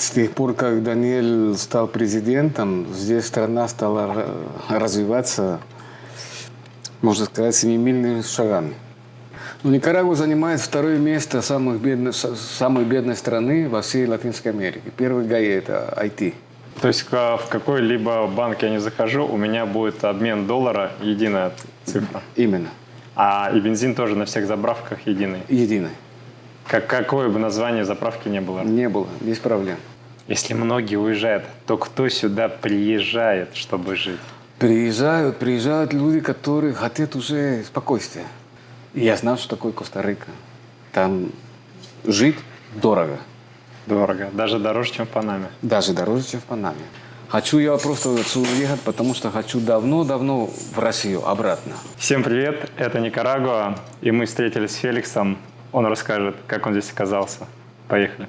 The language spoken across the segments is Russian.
С тех пор, как Даниэль стал президентом, здесь страна стала развиваться, можно сказать, семимильными шагами. Но Никарагуа занимает второе место самой бедной страны во всей Латинской Америке. Первый ГАИ – это Айти. То есть в какой-либо банк я не захожу, у меня будет обмен доллара единая цифра. Именно. И бензин тоже на всех заправках единый. Единый. Какое бы название заправки не было. Не было, без проблем. Если многие уезжают, то кто сюда приезжает, чтобы жить? Приезжают люди, которые хотят уже спокойствия. И я знал, что такое Коста-Рика. Там жить дорого. Дорого. Даже дороже, чем в Панаме. Даже дороже, чем в Панаме. Хочу я просто отсюда уехать, потому что хочу давно-давно в Россию, обратно. Всем привет, это Никарагуа, и мы встретились с Феликсом. Он расскажет, как он здесь оказался. Поехали.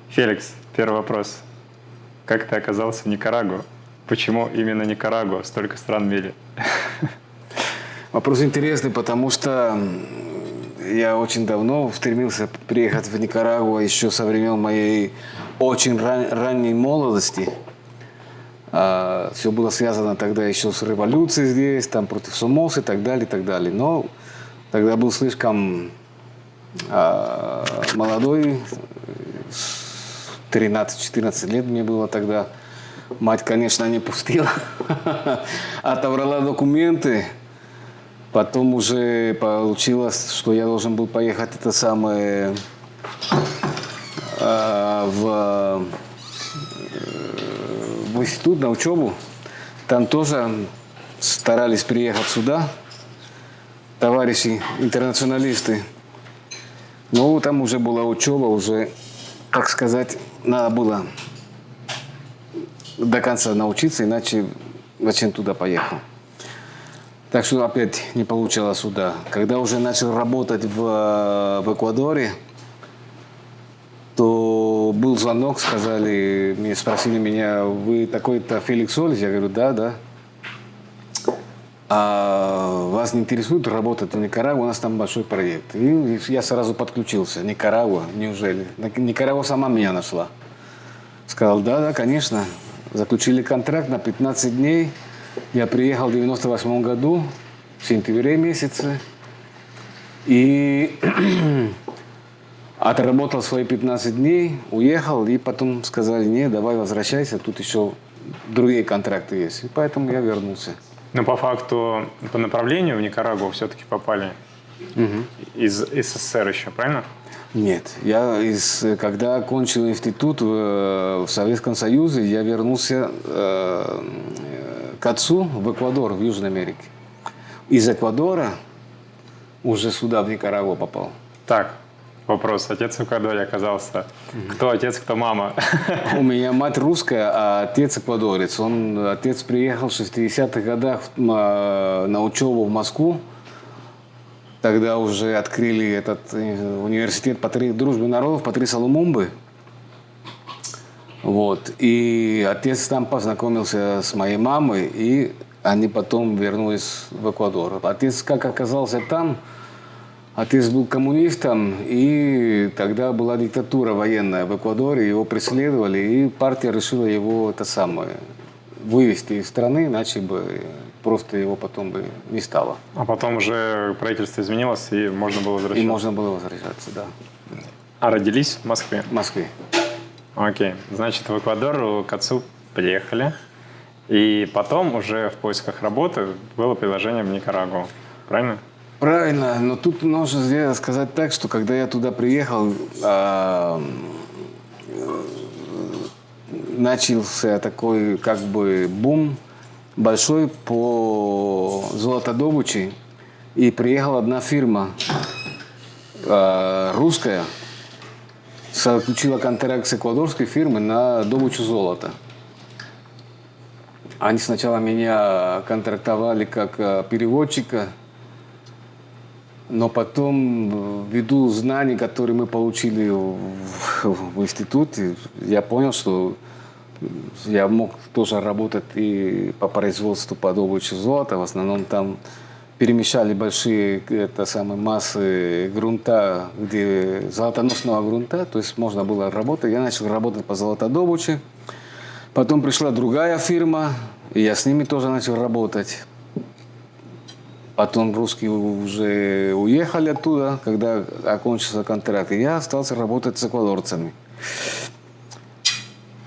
Феликс, первый вопрос. Как ты оказался в Никарагуа? Почему именно Никарагуа? Столько стран в мире. Вопрос интересный, потому что я очень давно стремился приехать в Никарагуа еще со времен моей очень ранней молодости. Все было связано тогда еще с революцией здесь, там против Сомоса и так далее, и так далее. Но тогда был слишком молодой, 13-14 лет мне было тогда. Мать, конечно, не пустила. Отобрала документы. Потом уже получилось, что я должен был поехать в институт на учебу. Там тоже старались приехать сюда товарищи интернационалисты. Но там уже была учеба, уже, так сказать, надо было до конца научиться, иначе зачем туда поехал. Так что опять не получалось сюда. Когда уже начал работать в Эквадоре, то был звонок, спросили меня, вы такой-то Феликс Солис? Я говорю, да. А вас не интересует работать в Никарагуа? У нас там большой проект. И я сразу подключился. Никарагуа, неужели? Никарагуа сама меня нашла. Сказал, да, конечно. Заключили контракт на 15 дней. Я приехал в 98 году, в сентябре месяце. И отработал свои 15 дней, уехал. И потом сказали, не, давай возвращайся, тут еще другие контракты есть. И поэтому я вернулся. Но по факту, по направлению в Никарагуа все-таки попали из СССР еще, правильно? Нет. Когда окончил институт в Советском Союзе, я вернулся к отцу в Эквадор, в Южной Америке. Из Эквадора уже сюда, в Никарагуа, попал. Так, вопрос. Отец в Эквадоре оказался. Кто отец, кто мама? У меня мать русская, а отец эквадорец. Отец приехал в 60-х годах на учебу в Москву. Тогда уже открыли этот университет дружбы народов Патриса Лумумбы. Вот. И отец там познакомился с моей мамой, и они потом вернулись в Эквадор. Отец как оказался там, отец был коммунистом, и тогда была диктатура военная в Эквадоре, его преследовали, и партия решила его вывести из страны, иначе бы просто его потом бы не стало. А потом уже правительство изменилось, и можно было возвращаться? И можно было возвращаться, да. А родились в Москве? В Москве. Окей. Значит, в Эквадор к отцу приехали, и потом уже в поисках работы было предложение в Никарагуа. Правильно? Правильно, но тут нужно сказать так, что когда я туда приехал, начался такой как бы бум большой по золотодобыче, и приехала одна фирма русская, заключила контракт с эквадорской фирмой на добычу золота. Они сначала меня контрактовали как переводчика, но потом, ввиду знаний, которые мы получили в институте, я понял, что я мог тоже работать и по производству по добыче золота. В основном там перемещали большие массы грунта, где золотоносного грунта, то есть можно было работать. Я начал работать по золотодобыче. Потом пришла другая фирма, и я с ними тоже начал работать. Потом русские уже уехали оттуда, когда окончился контракт. И я остался работать с эквадорцами.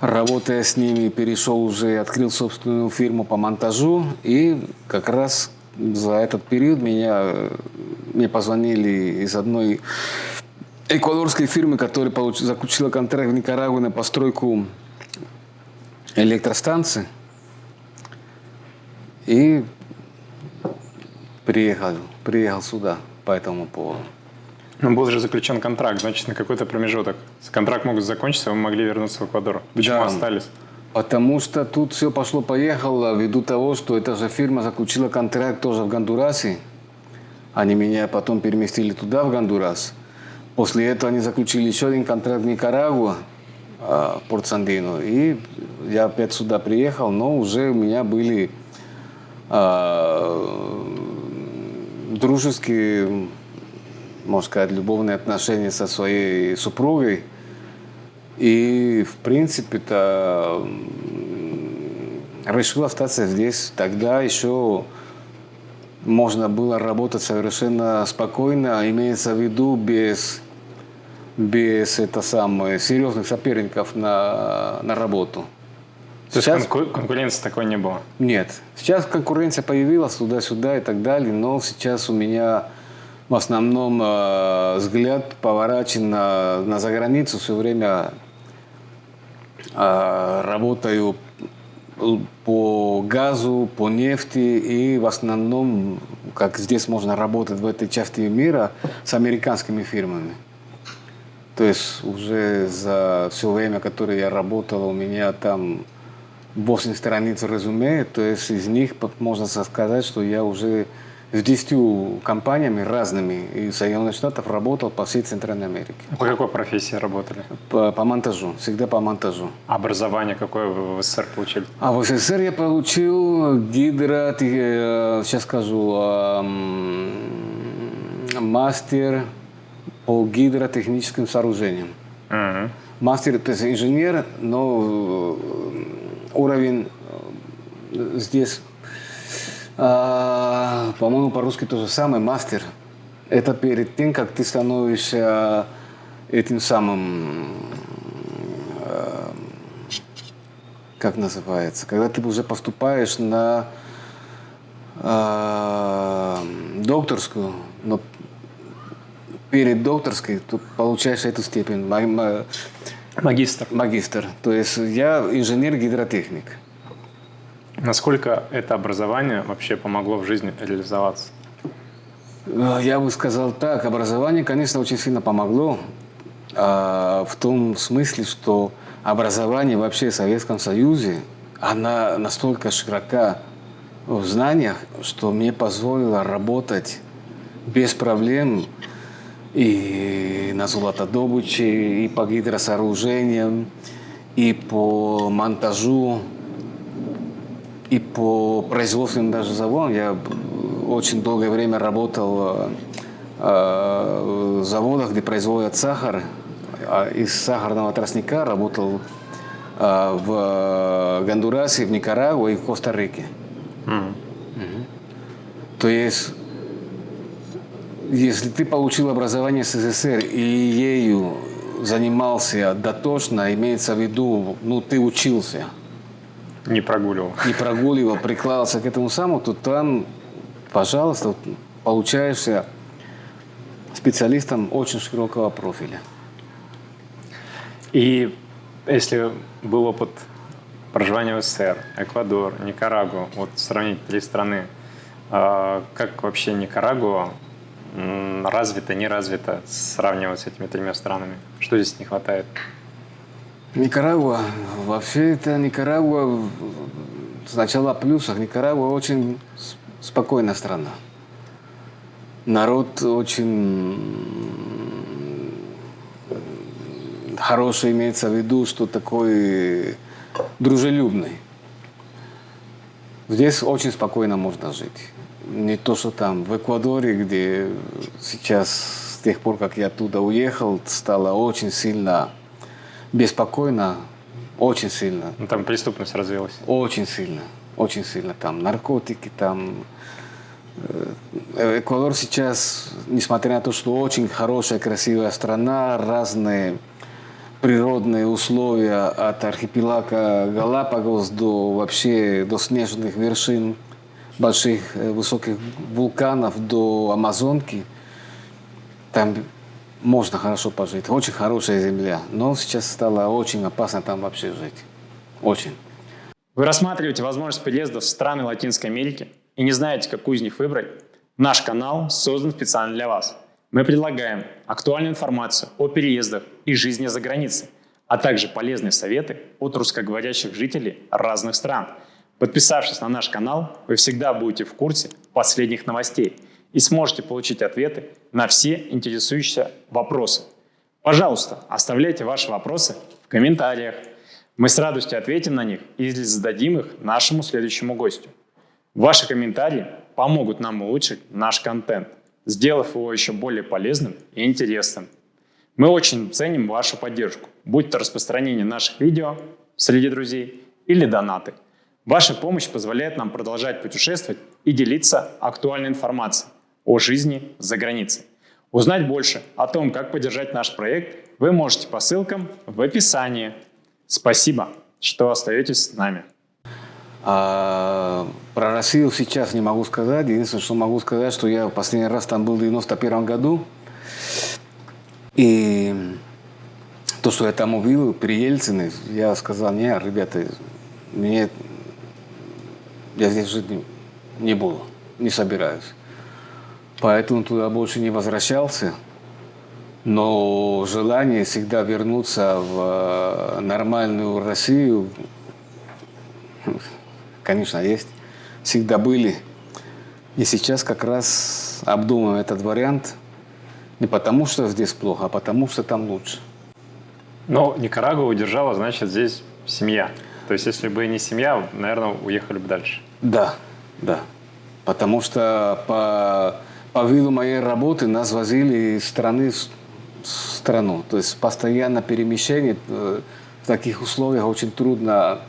Работая с ними, перешел уже, открыл собственную фирму по монтажу. И как раз за этот период мне позвонили из одной эквадорской фирмы, которая заключила контракт в Никарагуа на постройку электростанции. И приехал сюда по этому поводу. Ну, был же заключен контракт, значит, на какой-то промежуток. Контракт мог закончиться, вы могли вернуться в Эквадор. Почему Да, остались? потому что тут все пошло-поехало, ввиду того, что эта же фирма заключила контракт тоже в Гондурасе. Они меня потом переместили туда, в Гондурас. После этого они заключили еще один контракт в Никарагуа, в Порт-Сандино. И я опять сюда приехал, но уже у меня были дружеские, можно сказать, любовные отношения со своей супругой. И, в принципе-то, решил остаться здесь. Тогда еще можно было работать совершенно спокойно, имеется в виду без серьезных соперников на работу. То Сейчас есть конкуренции такой не было? нет. Сейчас конкуренция появилась туда-сюда и так далее, но сейчас у меня в основном взгляд поворачен на заграницу. Все время работаю по газу, по нефти и в основном, как здесь можно работать в этой части мира, с американскими фирмами. То есть уже за все время, которое я работал, у меня там 8 страниц резюме, то есть из них можно сказать, что я уже с 10 компаниями разными из Соединенных Штатов работал по всей Центральной Америке. По какой профессии работали? По монтажу, всегда по монтажу. Образование какое вы в СССР получили? А в СССР я получил сейчас скажу, мастер по гидротехническим сооружениям. Мгм. Мастер, то есть инженер, но уровень здесь, по-моему, по-русски то же самое, мастер. Это перед тем, как ты становишься этим самым, как называется, когда ты уже поступаешь на докторскую, но перед докторской ты получаешь эту степень. Магистр. Магистр. То есть я инженер-гидротехник. Насколько это образование вообще помогло в жизни реализоваться? Я бы сказал так, образование, конечно, очень сильно помогло. В том смысле, что образование вообще в Советском Союзе, она настолько широка в знаниях, что мне позволило работать без проблем и на золотодобыче, и по гидросооружениям, и по монтажу, и по производственным даже заводам. Я очень долгое время работал в заводах, где производят сахар. Из сахарного тростника работал в Гондурасе, в Никарагуа и в Коста-Рике. То есть, если ты получил образование в СССР и ею занимался дотошно, имеется в виду, ты учился, Не прогуливал. не прогуливал, прикладывался к этому самому, то там, пожалуйста, получаешься специалистом очень широкого профиля. И если был опыт проживания в СССР, Эквадор, Никарагуа, вот сравнить 3 страны, как вообще Никарагуа развито, не развито, сравнивать с этими 3 странами? Что здесь не хватает? Никарагуа, вообще это Никарагуа сначала в плюсах. Никарагуа очень спокойная страна. Народ очень хороший, имеется в виду, что такой дружелюбный. Здесь очень спокойно можно жить. Не то, что там в Эквадоре, где сейчас, с тех пор, как я оттуда уехал, стало очень сильно беспокойно, очень сильно. Ну, там преступность развилась. Очень сильно, очень сильно. Там наркотики, там... Эквадор сейчас, несмотря на то, что очень хорошая, красивая страна, разные природные условия от архипелага Галапагос до вообще до снежных вершин, больших высоких вулканов до Амазонки, там можно хорошо пожить. Очень хорошая земля. Но сейчас стало очень опасно там вообще жить. Очень. Вы рассматриваете возможность переезда в страны Латинской Америки и не знаете, какую из них выбрать? Наш канал создан специально для вас. Мы предлагаем актуальную информацию о переездах и жизни за границей, а также полезные советы от русскоговорящих жителей разных стран. Подписавшись на наш канал, вы всегда будете в курсе последних новостей и сможете получить ответы на все интересующие вопросы. Пожалуйста, оставляйте ваши вопросы в комментариях. Мы с радостью ответим на них и зададим их нашему следующему гостю. Ваши комментарии помогут нам улучшить наш контент, сделав его еще более полезным и интересным. Мы очень ценим вашу поддержку, будь то распространение наших видео среди друзей или донаты. Ваша помощь позволяет нам продолжать путешествовать и делиться актуальной информацией о жизни за границей. Узнать больше о том, как поддержать наш проект, вы можете по ссылкам в описании. Спасибо, что остаетесь с нами. Про Россию сейчас не могу сказать. Единственное, что могу сказать, что я в последний раз там был в 91 году. И то, что я там увидел при Ельцине, я сказал: не, ребята, я здесь жить не буду, не собираюсь. Поэтому туда больше не возвращался. Но желание всегда вернуться в нормальную Россию, конечно, есть. Всегда были. И сейчас как раз обдумываем этот вариант. Не потому, что здесь плохо, а потому, что там лучше. Но Никарагуа удержала, значит, здесь семья. То есть, если бы не семья, наверное, уехали бы дальше. Да, да. Потому что по виду моей работы нас возили из страны в страну. То есть постоянно перемещение. В таких условиях очень трудно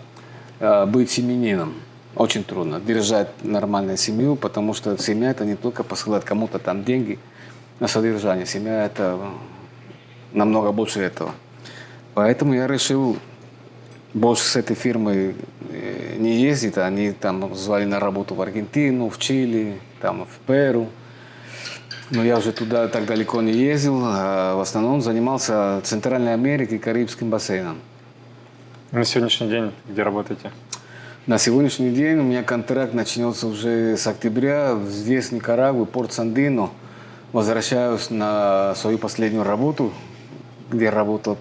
быть семьянином. Очень трудно держать нормальную семью, потому что семья – это не только посылать кому-то там деньги на содержание. Семья – это намного больше этого. Поэтому я решил больше с этой фирмой не ездить. Они там звали на работу в Аргентину, в Чили, там в Перу. Но я уже туда так далеко не ездил. А в основном занимался Центральной Америкой и Карибским бассейном. На сегодняшний день где работаете? На сегодняшний день у меня контракт начнется уже с октября. Здесь, в Никарагуа, порт Сандино. Возвращаюсь на свою последнюю работу, где работал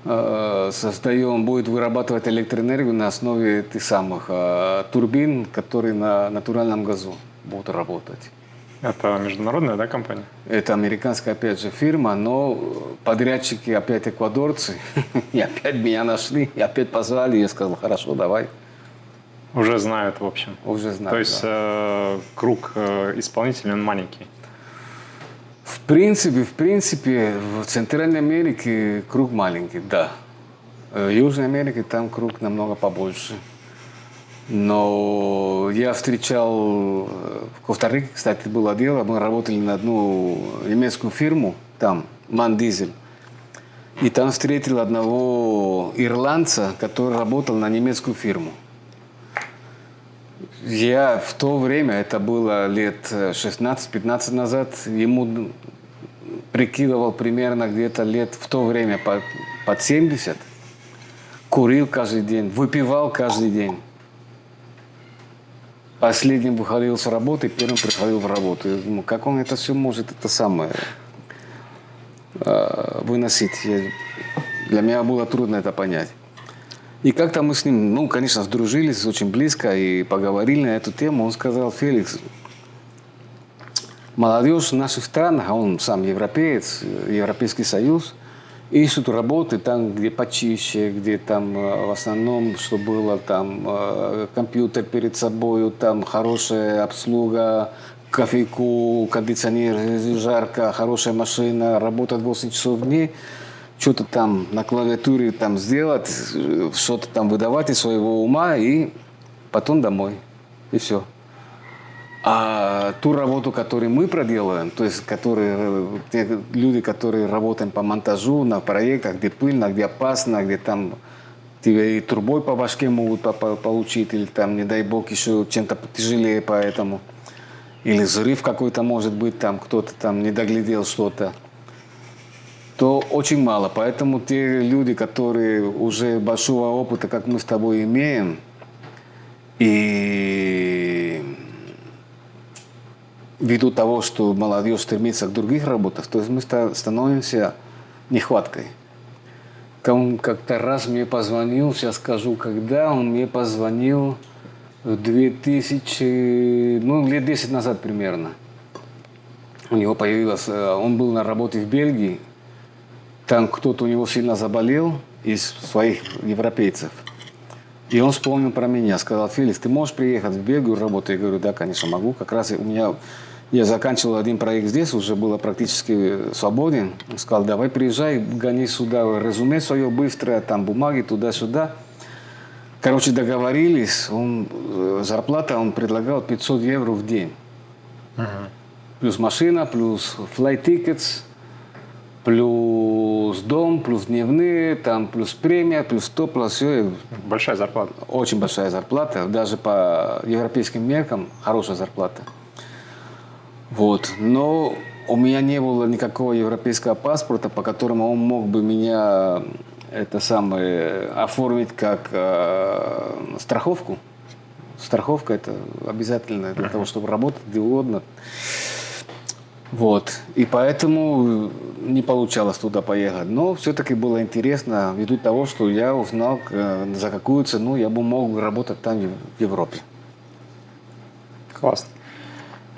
создаем, будет вырабатывать электроэнергию на основе этих самых турбин, которые на натуральном газу будут работать. Это международная, да, компания? Это американская, опять же, фирма, но подрядчики опять эквадорцы. И опять меня нашли, и опять позвали, и я сказал: хорошо, давай. Уже знают, в общем. Уже знают. То есть да. Круг исполнителей, он маленький. В принципе, в Центральной Америке круг маленький, да. В Южной Америке там круг намного побольше. Но я встречал в Коста-Рике, кстати, было дело, мы работали на одну немецкую фирму, там, Ман Дизель. И там встретил одного ирландца, который работал на немецкую фирму. Я в то время, это было лет 16-15 назад, ему прикидывал примерно где-то лет в то время под 70. Курил каждый день, выпивал каждый день. Последним выходил с работы, первым приходил в работу. Я думаю, как он это все может выносить? Для меня было трудно это понять. И как-то мы с ним, ну, конечно, сдружились очень близко и поговорили на эту тему. Он сказал: Феликс, молодежь в наших странах, а он сам европеец, Европейский Союз, ищут работы там, где почище, где там в основном, что было там компьютер перед собой, там хорошая обслуга, кофейку, кондиционер, жарко, хорошая машина, работать 8 часов в день, что-то там на клавиатуре там сделать, что-то там выдавать из своего ума и потом домой. И все. А ту работу, которую мы проделываем, то есть те люди, которые работают по монтажу на проектах, где пыльно, где опасно, где там тебе и трубой по башке могут получить, или там, не дай бог, еще чем-то тяжелее поэтому. Или взрыв какой-то может быть, там кто-то там не доглядел что-то, то очень мало. Поэтому те люди, которые уже большого опыта, как мы с тобой имеем, и ввиду того, что молодежь стремится к других работах, то есть мы становимся нехваткой. Он как-то раз мне позвонил, сейчас скажу, когда он мне позвонил в 2000, ну, лет 10 назад примерно. У него появилось, он был на работе в Бельгии, там кто-то у него сильно заболел из своих европейцев. И он вспомнил про меня, сказал: Феликс, ты можешь приехать в Бельгию работать? Я говорю: да, конечно, могу. Как раз я заканчивал один проект здесь, уже было практически свободен. Он сказал: давай приезжай, гони сюда резюме свое быстрое, там бумаги туда-сюда. Короче, договорились, зарплата он предлагал 500 евро в день. Плюс машина, плюс flight tickets, плюс дом, плюс дневные, там, плюс премия, плюс то, плюс все. Большая зарплата. Очень большая зарплата, даже по европейским меркам хорошая зарплата. Вот. Но у меня не было никакого европейского паспорта, по которому он мог бы меня оформить как страховку. Страховка – это обязательно для того, чтобы работать где угодно. Вот. И поэтому не получалось туда поехать. Но все-таки было интересно, ввиду того, что я узнал, за какую цену я бы мог работать там, в Европе. Классно.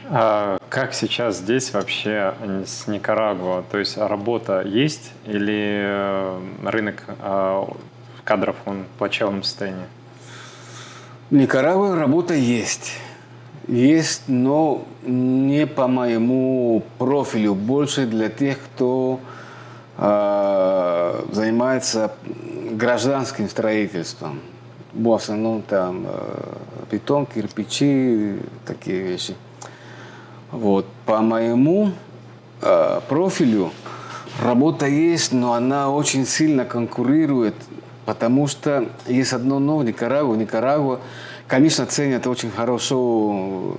А как сейчас здесь вообще с Никарагуа? То есть работа есть или рынок кадров он в плачевном состоянии? В Никарагуа работа есть. Есть, но не по моему профилю. Больше для тех, кто занимается гражданским строительством. В основном там бетон, кирпичи, такие вещи. Вот. По моему профилю работа есть, но она очень сильно конкурирует, потому что есть одно но в Никарагуа. Никарагуа, конечно, ценят очень хорошо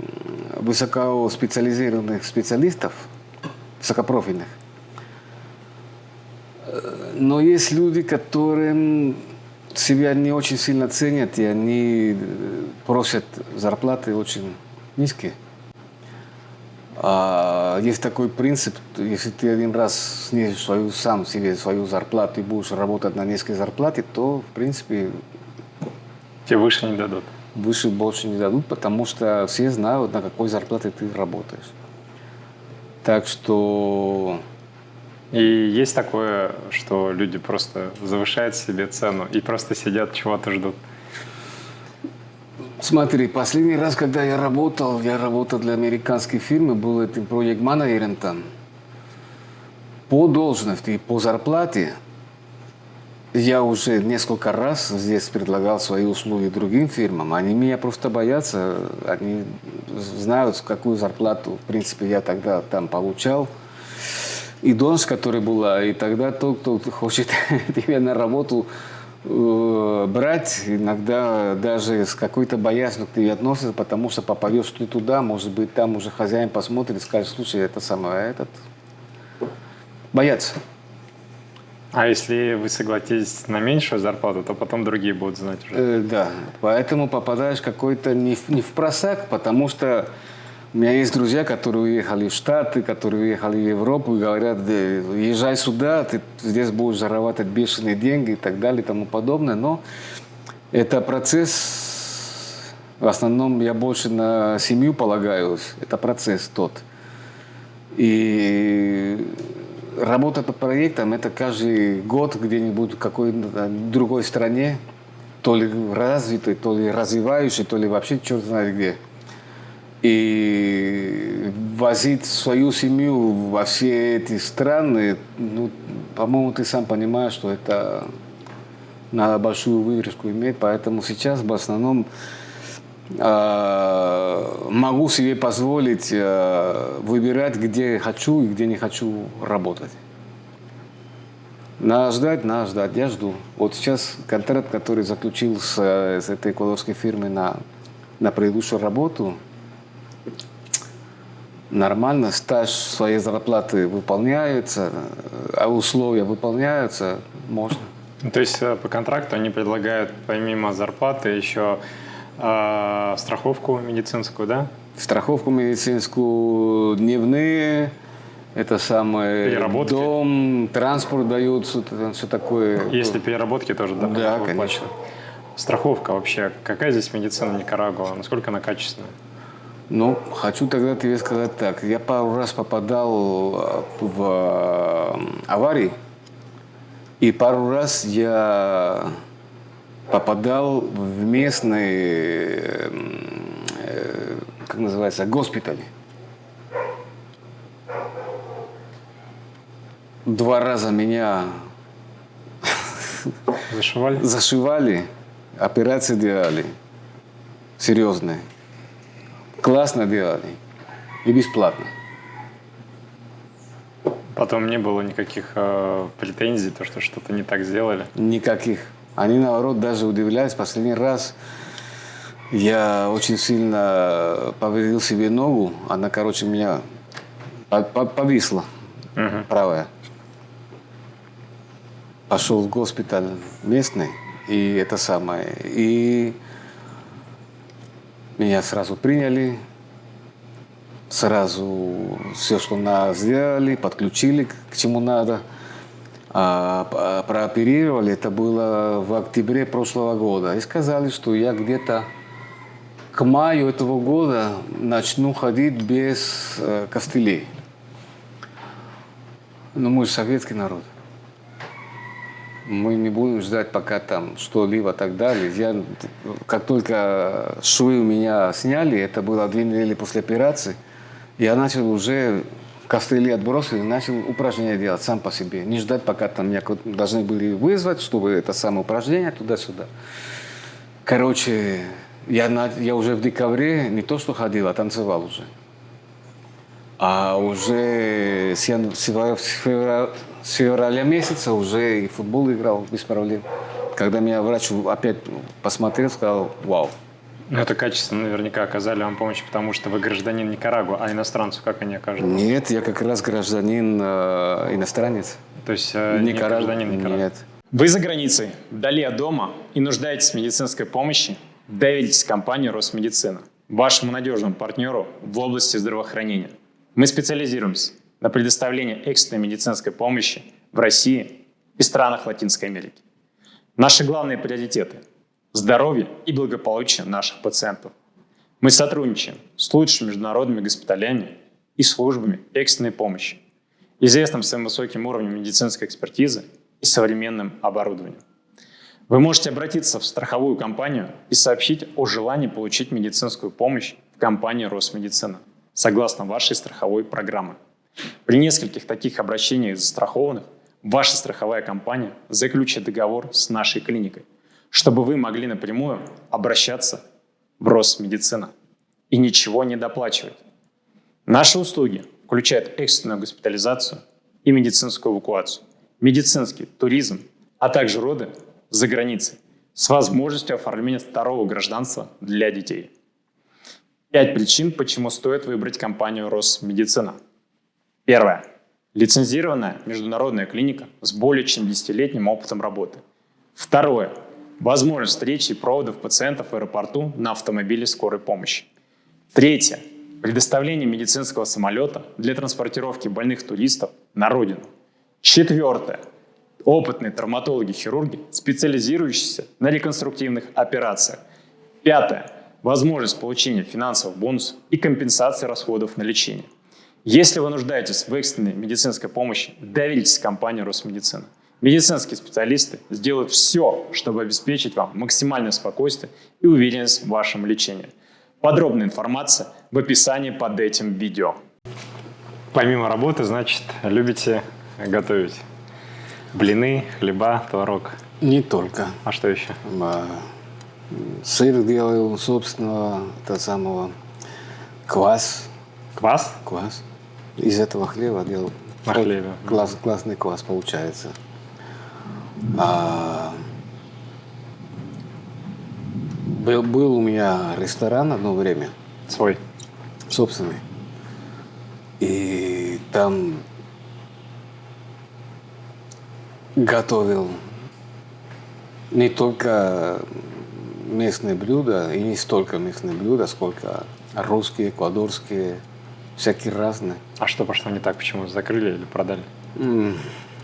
высокоспециализированных специалистов, высокопрофильных. Но есть люди, которые себя не очень сильно ценят, и они просят зарплаты очень низкие. Есть такой принцип: если ты один раз снизишь сам себе свою зарплату и будешь работать на низкой зарплате, то, в принципе, тебе выше не дадут. Выше больше не дадут, потому что все знают, на какой зарплате ты работаешь. Так что... И есть такое, что люди просто завышают себе цену и просто сидят, чего-то ждут. Смотри, последний раз, когда я работал для американской фирмы, был этим проект-менеджером там. По должности и по зарплате я уже несколько раз здесь предлагал свои услуги другим фирмам. Они меня просто боятся, они знают, какую зарплату, в принципе, я тогда там получал. И должность, которая была, и тогда тот, кто хочет тебя на работу брать, иногда даже с какой-то боязнью к тебе относятся, потому что попадешь ты туда, может быть, там уже хозяин посмотрит и скажет: слушай, это самое, боятся. А если вы согласитесь на меньшую зарплату, то потом другие будут знать уже. Да, поэтому попадаешь какой-то не в просак, потому что у меня есть друзья, которые уехали в Штаты, которые уехали в Европу и говорят: езжай сюда, ты здесь будешь зарабатывать бешеные деньги и так далее и тому подобное. Но Это процесс, в основном я больше на семью полагаюсь, это процесс тот. И работа по проектам, это каждый год где-нибудь в какой-то другой стране, то ли развитой, то ли развивающей, то ли вообще черт знает где. И возить свою семью во все эти страны, ну, по-моему, ты сам понимаешь, что это надо большую выдержку иметь, поэтому сейчас в основном могу себе позволить выбирать, где хочу и где не хочу работать. Надо ждать, я жду. Вот сейчас контракт, который заключил с этой эквадорской фирмой на предыдущую работу, нормально, стаж своей зарплаты выполняется, а условия выполняются, можно. То есть по контракту они предлагают помимо зарплаты еще страховку медицинскую, да? Страховку медицинскую, дневные, это самое, Переработки. дом, транспорт дают, все такое. Если переработки тоже, да? Да, выплачивают? конечно. Страховка вообще, какая здесь медицина Никарагуа? Насколько она качественная? Ну, хочу тогда тебе сказать так. Я пару раз попадал в аварии, и пару раз я попадал в местный, как называется, госпиталь. 2 раза меня Зашивали? зашивали, операции делали, серьезные. Классно делали и бесплатно. Потом не было никаких претензий, то, что что-то не так сделали. Никаких. Они, наоборот, даже удивлялись. Последний раз я очень сильно повредил себе ногу. Она, короче, у меня повисла, правая. Пошел в госпиталь местный, и это самое. И меня сразу приняли, сразу все, что надо, сделали, подключили к чему надо. Прооперировали, это было в октябре прошлого года. И сказали, что я где-то к маю этого года начну ходить без костылей. Но мы же советский народ. Мы не будем ждать, пока там что-либо и так далее. Я, как только швы у меня сняли, это было 2 недели после операции, я начал уже костыли отбросили, начал упражнения делать сам по себе. Не ждать, пока там меня должны были вызвать, чтобы это самое упражнение туда-сюда. Короче, я уже в декабре не то что ходил, а танцевал уже. А уже с февраля месяца уже и футбол играл без проблем. Когда меня врач опять посмотрел, сказал: вау. Ну, это качественно наверняка оказали вам помощь, потому что вы гражданин Никарагуа, а иностранцу как они окажут? Нет, я как раз гражданин иностранец. То есть не гражданин Никарагуа? Нет. Вы за границей, вдали от дома и нуждаетесь в медицинской помощи? Доверитесь компании Росмедицина, вашему надежному партнеру в области здравоохранения. Мы специализируемся на предоставлении экстренной медицинской помощи в России и странах Латинской Америки. Наши главные приоритеты – здоровье и благополучие наших пациентов. Мы сотрудничаем с лучшими международными госпиталями и службами экстренной помощи, известным своим высоким уровнем медицинской экспертизы и современным оборудованием. Вы можете обратиться в страховую компанию и сообщить о желании получить медицинскую помощь в компании Росмедицина согласно вашей страховой программы. При нескольких таких обращениях застрахованных ваша страховая компания заключит договор с нашей клиникой, чтобы вы могли напрямую обращаться в Росмедицина и ничего не доплачивать. Наши услуги включают экстренную госпитализацию и медицинскую эвакуацию, медицинский туризм, а также роды за границей с возможностью оформления 2-го гражданства для детей. 5 причин, почему стоит выбрать компанию Росмедицина. Первое. Лицензированная международная клиника с более чем 10-летним опытом работы. Второе. Возможность встречи и проводов пациентов в аэропорту на автомобиле скорой помощи. Третье. Предоставление медицинского самолета для транспортировки больных туристов на родину. Четвертое. Опытные травматологи-хирурги, специализирующиеся на реконструктивных операциях. Пятое. Возможность получения финансовых бонусов и компенсации расходов на лечение. Если вы нуждаетесь в экстренной медицинской помощи, доверьтесь компании Росмедицина. Медицинские специалисты сделают все, чтобы обеспечить вам максимальное спокойствие и уверенность в вашем лечении. Подробная информация в описании под этим видео. Помимо работы, значит, любите готовить блины, хлеба, творог. Не только. А что еще? Сыр делаю собственного, самого, квас. Квас? Квас. Из этого хлеба делал. На хлебе. Классный квас получается. Был у меня ресторан одно время, Свой. собственный. И там готовил не только местные блюда, и не столько местные блюда, сколько русские, эквадорские, всякие разные. А что пошло не так? Почему закрыли или продали?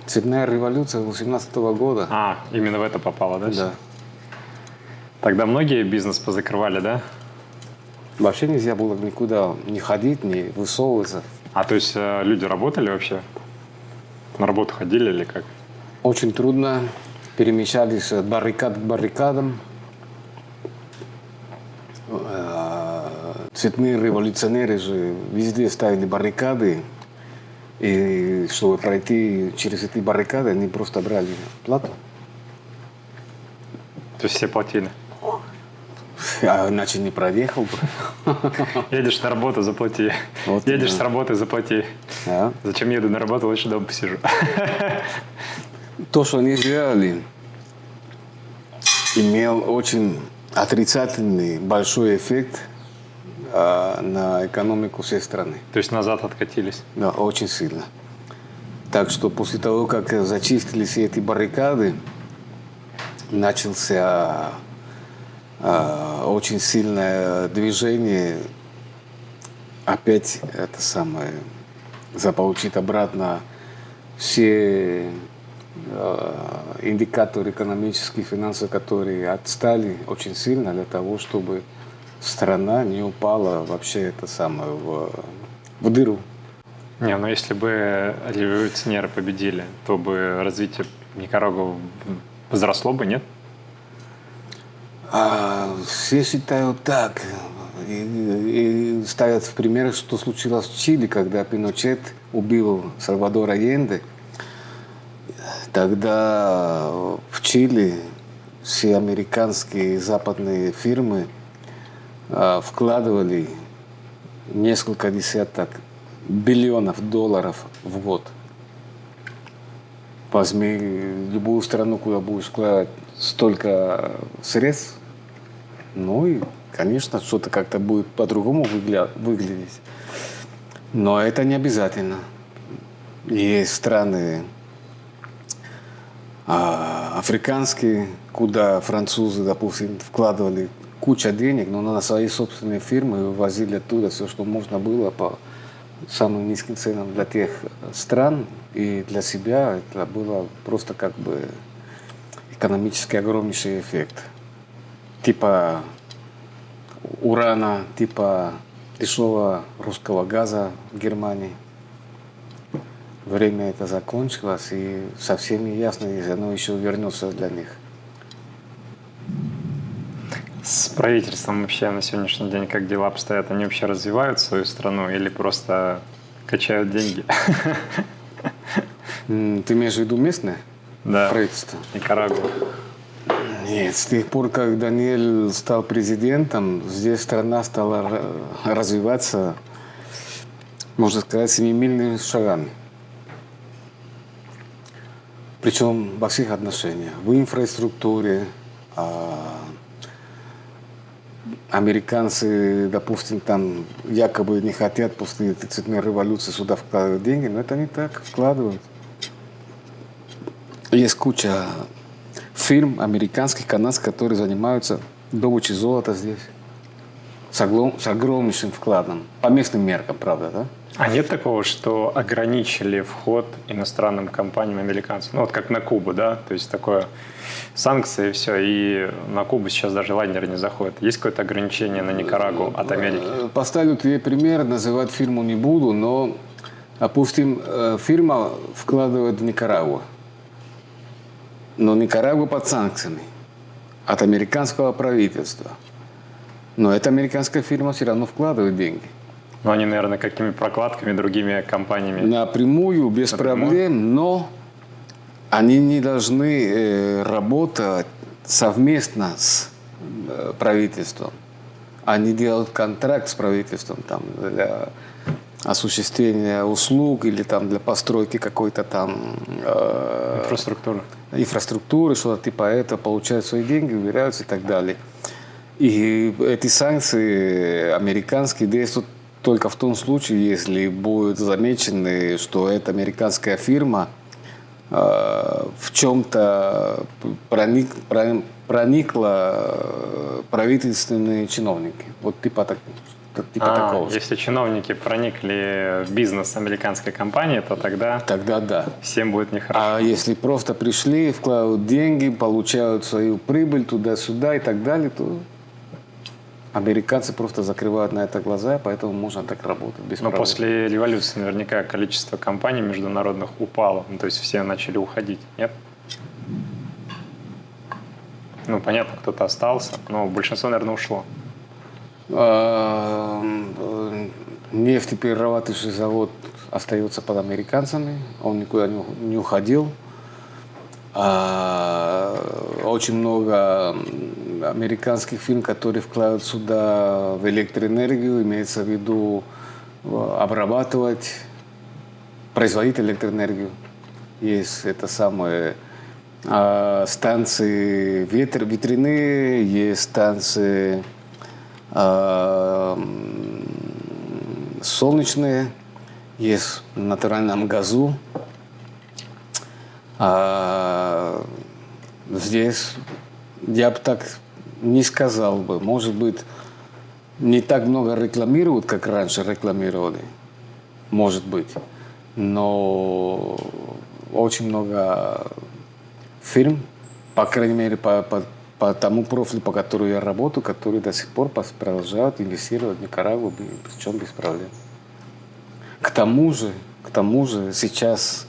Цветная революция 18 года. А, именно в это попало, да? Да. Тогда многие бизнес позакрывали, да? Вообще нельзя было никуда не ходить, не высовываться. А то есть люди работали вообще? На работу ходили или как? Очень трудно. Перемещались от баррикад к баррикадам. Цветные революционеры же везде ставили баррикады. И чтобы пройти через эти баррикады, они просто брали плату. То есть все платили? А иначе не проехал бы. Едешь на работу, заплати. Вот Едешь да. с работы, заплати. Да. Зачем еду на работу, лучше дома посижу. То, что они сделали, имел очень отрицательный большой эффект на экономику всей страны. То есть назад откатились. Да, очень сильно. Так что после того, как зачистили все эти баррикады, начался очень сильное движение опять заполучить обратно все индикаторы экономические, финансовые, которые отстали очень сильно для того, чтобы страна не упала вообще в дыру. Не, но если бы революционеры победили, то бы развитие Никарагуа возросло бы, нет? Все считают так. И ставят в пример, что случилось в Чили, когда Пиночет убил Сальвадора Allende. Тогда в Чили все американские и западные фирмы вкладывали несколько десяток биллионов долларов в год. Возьми любую страну, куда будешь вкладывать столько средств, ну и, конечно, что-то как-то будет по-другому выглядеть. Но это не обязательно. Есть страны африканские, куда французы, допустим, вкладывали кучу денег, но на свои собственные фирмы вывозили оттуда все, что можно было по самым низким ценам для тех стран. И для себя это было просто как бы экономически огромнейший эффект. Типа урана, типа дешевого русского газа в Германии. Время это закончилось, и совсем не ясно, если оно еще вернется для них. С правительством вообще на сегодняшний день как дела обстоят? Они вообще развивают свою страну или просто качают деньги? Ты имеешь в виду местное правительство? Никарагуа. Нет, с тех пор, как Даниэль стал президентом, здесь страна стала развиваться, можно сказать, семимильными шагами. Причем во всех отношениях. В инфраструктуре. Американцы, допустим, там якобы не хотят после цветной революции сюда вкладывать деньги, но это не так, вкладывают. Есть куча фирм американских, канадских, которые занимаются добычей золота здесь. с огромнейшим вкладом. По местным меркам, правда, да? А нет такого, что ограничили вход иностранным компаниям американцам? Ну, вот как на Кубу, да? То есть такое санкции и все, и на Кубу сейчас даже лайнеры не заходят. Есть какое-то ограничение на Никарагуа от Америки? Поставлю тебе пример, называть фирму не буду, но, допустим, фирма вкладывает в Никарагуа. Но Никарагуа под санкциями от американского правительства. Но эта американская фирма все равно вкладывает деньги. Ну, они, наверное, какими прокладками другими компаниями. Напрямую, без проблем, но они не должны работать совместно с правительством. Они делают контракт с правительством там, для осуществления услуг или там, для постройки какой-то там инфраструктуры, что-то типа этого, получают свои деньги, убираются и так далее. И эти санкции американские действуют только в том случае, если будет замечено, что эта американская фирма в чем-то проникла правительственные чиновники. Вот типа такого. Если чиновники проникли в бизнес американской компании, то тогда да. Всем будет нехорошо. А если просто пришли, вкладывают деньги, получают свою прибыль туда-сюда и так далее, то американцы просто закрывают на это глаза, поэтому можно так работать без Но проблем. после революции наверняка количество компаний международных упало. Ну, то есть все начали уходить, нет? Ну, понятно, кто-то остался, но большинство, наверное, ушло. Нефтеперерабатывающий завод остается под американцами, он никуда не уходил. Очень много американских фирм, которые вкладывают сюда в электроэнергию, имеется в виду обрабатывать, производить электроэнергию. Есть это самое станции ветряные, есть станции солнечные, есть в натуральном газу. Здесь я бы так не сказал бы. Может быть, не так много рекламируют, как раньше рекламировали. Может быть. Но очень много фирм, по крайней мере, по тому профилю, по которому я работаю, которые до сих пор продолжают инвестировать в Никарагуа, причем без проблем. К тому же сейчас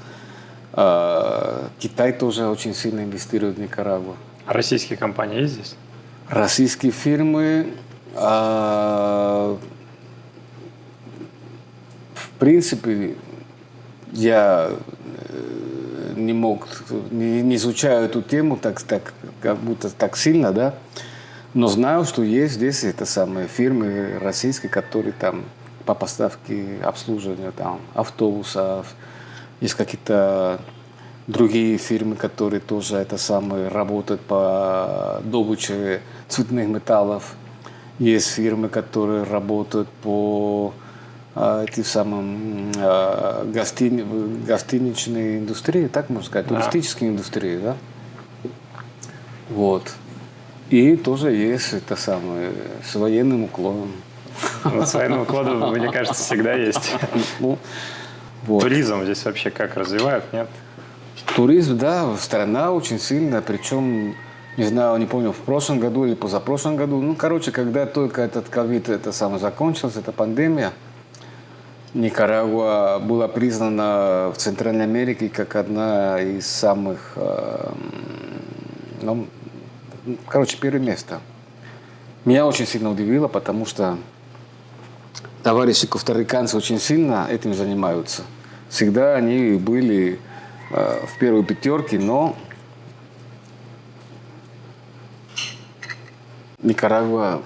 Китай тоже очень сильно инвестирует в Никарагуа. А российские компании есть здесь? Российские фирмы, в принципе, я не изучаю эту тему как будто так сильно, да, но знаю, что есть здесь это самые фирмы российские, которые там по поставке обслуживания там автобусов, есть какие-то другие фирмы, которые тоже это самое работают по добыче цветных металлов. Есть фирмы, которые работают по этим самым гостиничной индустрии, так можно сказать, туристической индустрии, да? Вот. И тоже есть это самое с военным уклоном. Ну, с военным укладом, мне кажется, всегда есть. Ну, вот. Туризм здесь вообще как развивают, нет? Туризм, да, страна очень сильная, причем, не знаю, не помню, в прошлом году или позапрошлом году, ну, короче, когда только этот ковид закончился, эта пандемия, Никарагуа была признана в Центральной Америке как одна из самых, первое место. Меня очень сильно удивило, потому что товарищи костариканцы очень сильно этим занимаются. Всегда они были в первой пятерке, но Никарагуа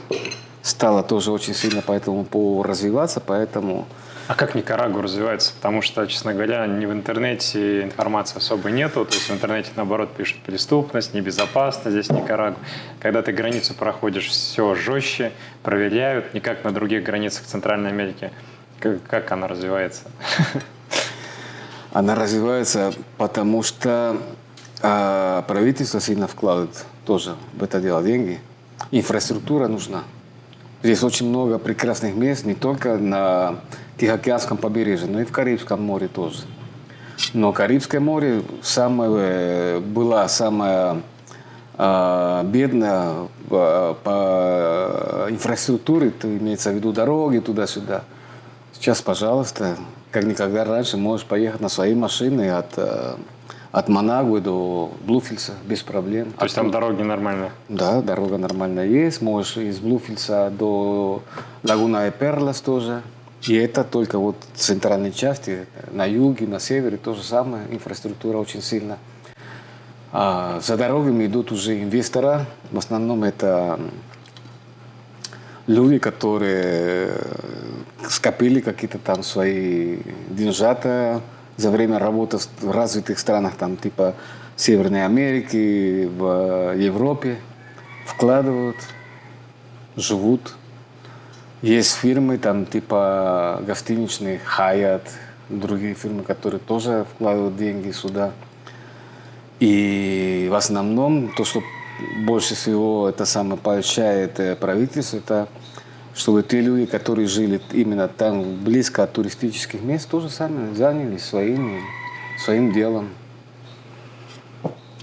стала тоже очень сильно по этому поводу развиваться, поэтому... А как Никарагуа развивается? Потому что, честно говоря, ни в интернете информации особо нету. То есть в интернете, наоборот, пишут преступность, небезопасно здесь Никарагуа. Когда ты границу проходишь, все жестче, проверяют, не как на других границах Центральной Америки. Как она развивается? Она развивается, потому что правительство сильно вкладывает тоже в это дело деньги. Инфраструктура нужна. Здесь очень много прекрасных мест, не только на Тихоокеанском побережье, но и в Карибском море тоже. Но Карибское море было самое бедное по инфраструктуре, то имеется в виду дороги туда-сюда. Сейчас, пожалуйста, как никогда раньше можешь поехать на своей машине от Манагуы до Блуфельса без проблем. То есть там дороги нормальные? Да, дорога нормальная есть. Можешь из Блуфельса до Лагуна и Перлас тоже. И это только вот в центральной части, на юге, на севере то же самое. Инфраструктура очень сильно. А за дорогами идут уже инвестора. В основном это люди, которые скопили какие-то там свои деньжата за время работы в развитых странах, там типа Северной Америки, в Европе, вкладывают, живут. Есть фирмы там типа гостиничные, Hyatt, другие фирмы, которые тоже вкладывают деньги сюда. И в основном то, что больше всего это самое поощряет правительство, это чтобы те люди, которые жили именно там близко от туристических мест, тоже сами занялись своим делом.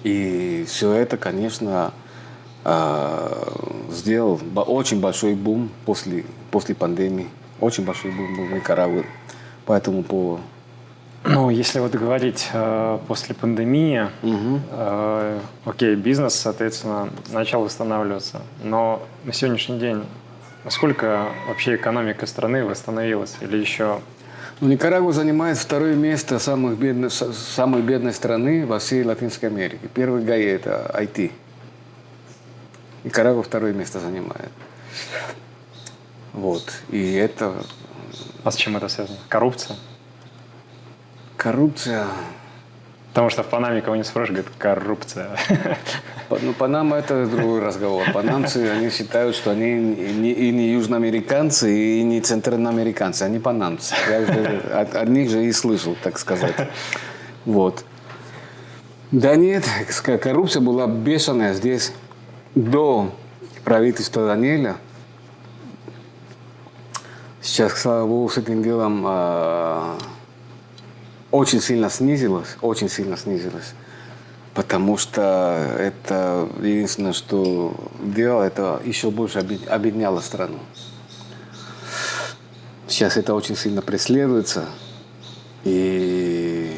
И все это, конечно, сделал очень большой бум после пандемии. Очень большой бум был в Никарагуе. Поэтому Ну, если вот говорить после пандемии, окей, бизнес, соответственно, начал восстанавливаться. Но на сегодняшний день насколько вообще экономика страны восстановилась или еще? Ну, Никарагуа занимает второе место самой бедной страны во всей Латинской Америке. Первый ГАИ – это IT. Никарагуа второе место занимает. Вот. И это… А с чем это связано? Коррупция? Коррупция… Потому что в Панаме кого не спросишь, говорит, коррупция. Ну, Панама – это другой разговор. Панамцы, они считают, что они и не южноамериканцы, и не центральноамериканцы, они панамцы. Я уже от них же и слышал, так сказать. Вот. Да нет, коррупция была бешеная здесь до правительства Даниэля. Сейчас, слава богу, с этим делом очень сильно снизилась. Потому что это единственное, что делало, это еще больше объединяло страну. Сейчас это очень сильно преследуется. И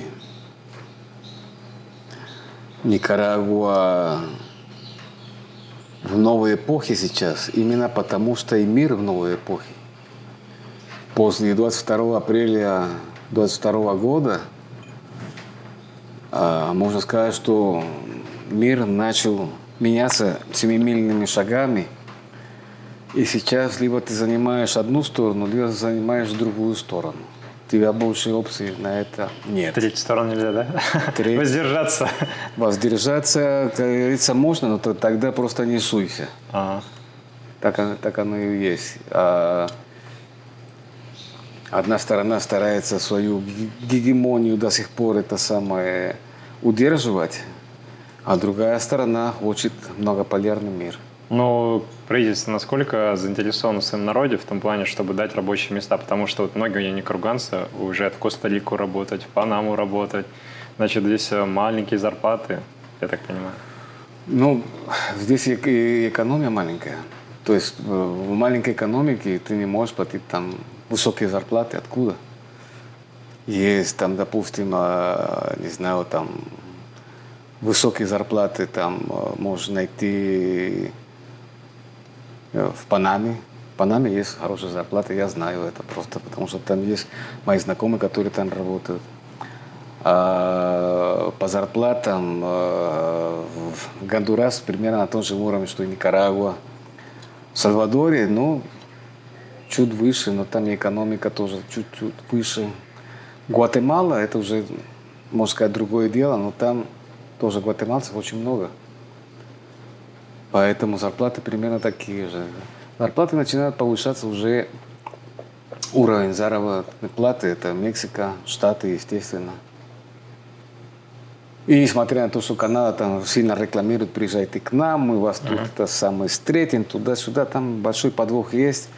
Никарагуа в новой эпохе сейчас, именно потому что и мир в новой эпохе. После 22 апреля 2022 года можно сказать, что мир начал меняться семимильными шагами. И сейчас либо ты занимаешь одну сторону, либо занимаешь другую сторону. У тебя больше опций на это нет. Третью сторону нельзя, да? Воздержаться. Воздержаться, как говорится, можно, но тогда просто не суйся. Так оно и есть. Одна сторона старается свою гегемонию до сих пор это самое удерживать, а другая сторона хочет многополярный мир. Ну, правительство насколько заинтересовано в своем народе в том плане, чтобы дать рабочие места? Потому что вот многие никарагуанцы уезжают в Коста-Рику работать, в Панаму работать. Значит, здесь маленькие зарплаты, я так понимаю. Ну, здесь и экономия маленькая. То есть в маленькой экономике ты не можешь платить там высокие зарплаты. Откуда? Есть там, допустим, не знаю, там высокие зарплаты там можно найти в Панаме. В Панаме есть хорошие зарплаты, я знаю это просто, потому что там есть мои знакомые, которые там работают. А по зарплатам Гондурас примерно на том же уровне, что и Никарагуа. В Сальвадоре, ну, чуть выше, но там и экономика тоже чуть-чуть выше. Гватемала, это уже, можно сказать, другое дело, но там тоже гватемальцев очень много. Поэтому зарплаты примерно такие же. Зарплаты начинают повышаться уже, уровень заработной платы, это Мексика, Штаты, естественно. И несмотря на то, что Канада там сильно рекламирует, приезжайте к нам, мы вас тут это самое встретим, туда-сюда, там большой подвох есть.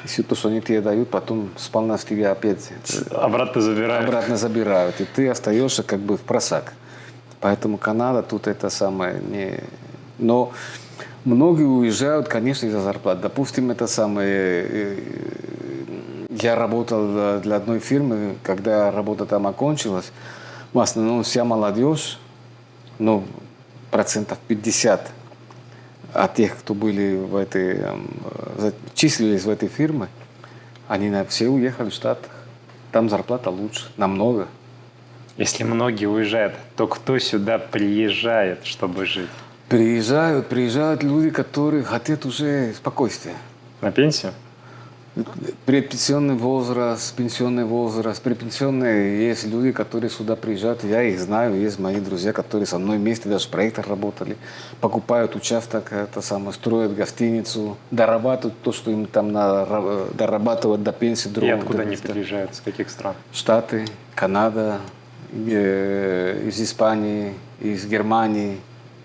И все то, что они тебе дают, потом сполна с тебя опять Обратно забирают. обратно забирают. И ты остаешься как бы в просак. Поэтому Канада тут это самое не... Но многие уезжают, конечно, из-за зарплат. Допустим, это самое... Я работал для одной фирмы, когда работа там окончилась, в основном вся молодежь, ну, 50% от тех, кто были в этой, числились в этой фирме, они все уехали в Штатах. Там зарплата лучше, намного. Если многие уезжают, то кто сюда приезжает, чтобы жить? Приезжают люди, которые хотят уже спокойствия. На пенсию? Предпенсионный возраст, пенсионный возраст. Предпенсионные есть люди, которые сюда приезжают. Я их знаю, есть мои друзья, которые со мной вместе даже в проектах работали. Покупают участок, это самое, строят гостиницу, дорабатывают то, что им там надо дорабатывать до пенсии. И откуда они приезжают? С каких стран? Штаты, Канада, из Испании, из Германии.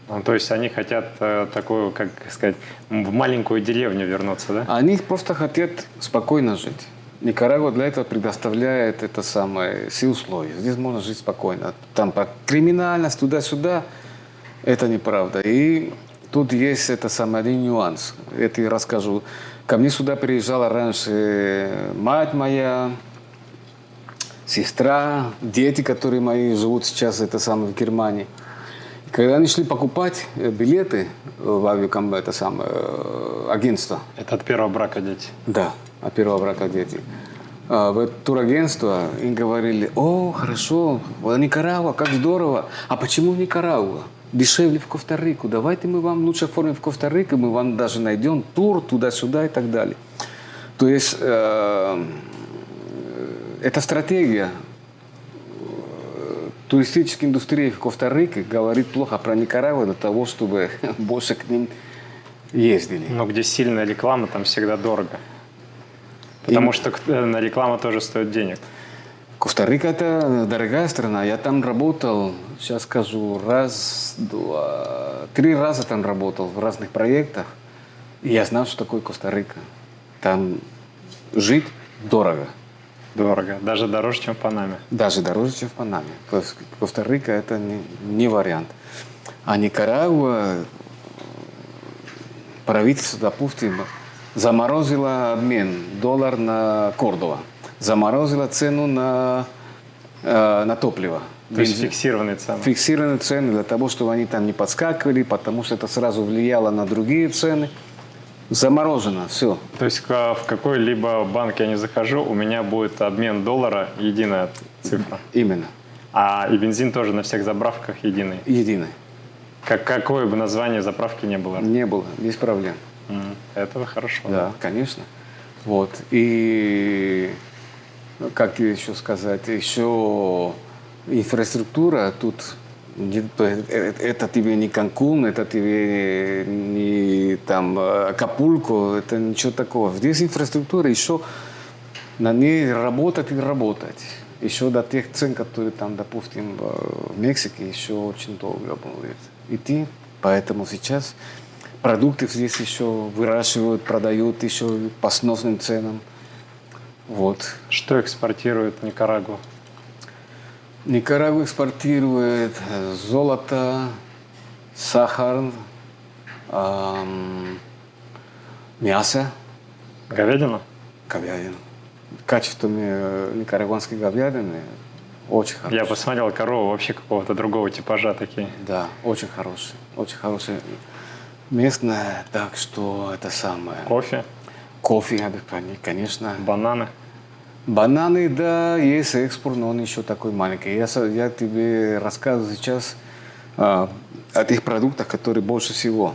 Ну, то есть они хотят такую, как сказать, в маленькую деревню вернуться, да? Они просто хотят спокойно жить. Никарагуа для этого предоставляет это самое, все условия. Здесь можно жить спокойно. Там про криминальность туда-сюда, это неправда. И тут есть это самый один нюанс. Это я расскажу. Ко мне сюда приезжала раньше мать моя, сестра, дети, которые мои живут сейчас это самое, в Германии. Когда они шли покупать билеты в это самое, агентство. Это от первого брака дети. Да, от первого брака дети. В турагентство им говорили: о, хорошо, в Никарагуа, как здорово. А почему в Никарагуа? Дешевле в Коста-Рику. Давайте мы вам лучше оформим в Коста-Рику, мы вам даже найдем тур туда-сюда и так далее. То есть это стратегия. Туристическая индустрия в Коста-Рике говорит плохо про Никарагуа для того, чтобы больше к ним ездили. Но где сильная реклама, там всегда дорого. Потому что реклама тоже стоит денег. Коста-Рика – это дорогая страна. Я там работал, сейчас скажу, раз, два, 3 раза там работал в разных проектах. И я знал, что такое Коста-Рика. Там жить дорого. Дорого. Даже дороже, чем в Панаме. Даже дороже, чем в Панаме. Коста-Рика – это не вариант. А Никарагуа, правительство, допустим, заморозило обмен доллар на Кордова. Заморозило цену на топливо. То есть фиксированные цены. Фиксированные цены для того, чтобы они там не подскакивали, потому что это сразу влияло на другие цены. Заморожено, все. То есть в какой-либо банк я не захожу, у меня будет обмен доллара, единая цифра. Именно. И бензин тоже на всех заправках единый. Единый. Какое бы название заправки не было. Не было, без проблем. Это хорошо. Да, конечно. Вот. И, как тебе еще сказать, еще инфраструктура тут, это тебе не Канкун, это тебе не там Акапулько, это ничего такого. Здесь инфраструктура еще на ней работать и работать. Еще до тех цен, которые там, допустим, в Мексике, еще очень долго будет идти. Поэтому сейчас продукты здесь еще выращивают, продают еще по сносным ценам. Вот. Что экспортирует Никарагуа? Никарагуа экспортирует золото, сахар, мясо. Говядина? Говядину. Качество никарагуанской говядины очень хорошее. Я посмотрел, коровы вообще какого-то другого типажа такие. Да, очень хорошие. Очень хорошие. Местная, так что это самое. Кофе? Кофе, конечно. Бананы? Бананы, да, есть экспорт, но он еще такой маленький. Я тебе рассказываю сейчас о тех продуктах, которые больше всего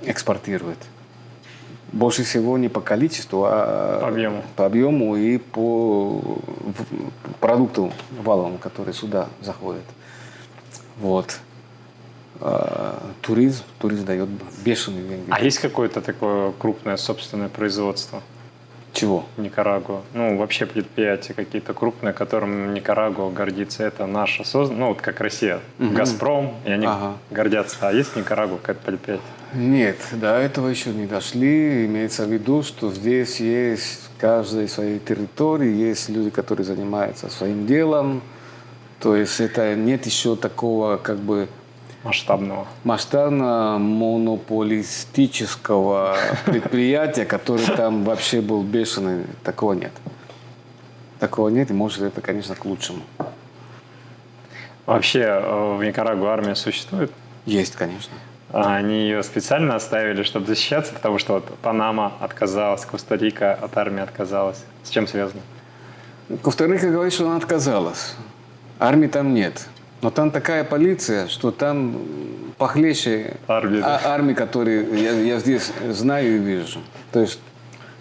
экспортируют. Больше всего не по количеству, а по объему и по продукту валовому, который сюда заходит. Вот. Туризм дает бешеные деньги. А есть какое-то такое крупное собственное производство? Чего? Никарагуа. Ну, вообще предприятия какие-то крупные, которым Никарагуа гордится. Это наша ну, вот как Россия. Газпром, и они Ага. гордятся. А есть Никарагуа какое-то предприятие? Нет, до этого еще не дошли. Имеется в виду, что здесь есть в каждой своей территории, есть люди, которые занимаются своим делом. То есть это нет еще такого как бы Масштабного. масштабно-монополистического предприятия, который там вообще был бешеный. Такого нет. Такого нет, и может это, конечно, к лучшему. Вообще в Никарагуа армия существует? Есть, конечно. Они ее специально оставили, чтобы защищаться, потому что вот Панама отказалась, Коста-Рика от армии отказалась. С чем связано? Коста-Рика говорит, что она отказалась. Армии там нет. Но там такая полиция, что там похлеще Армии, да. армии, которые я здесь знаю и вижу. То есть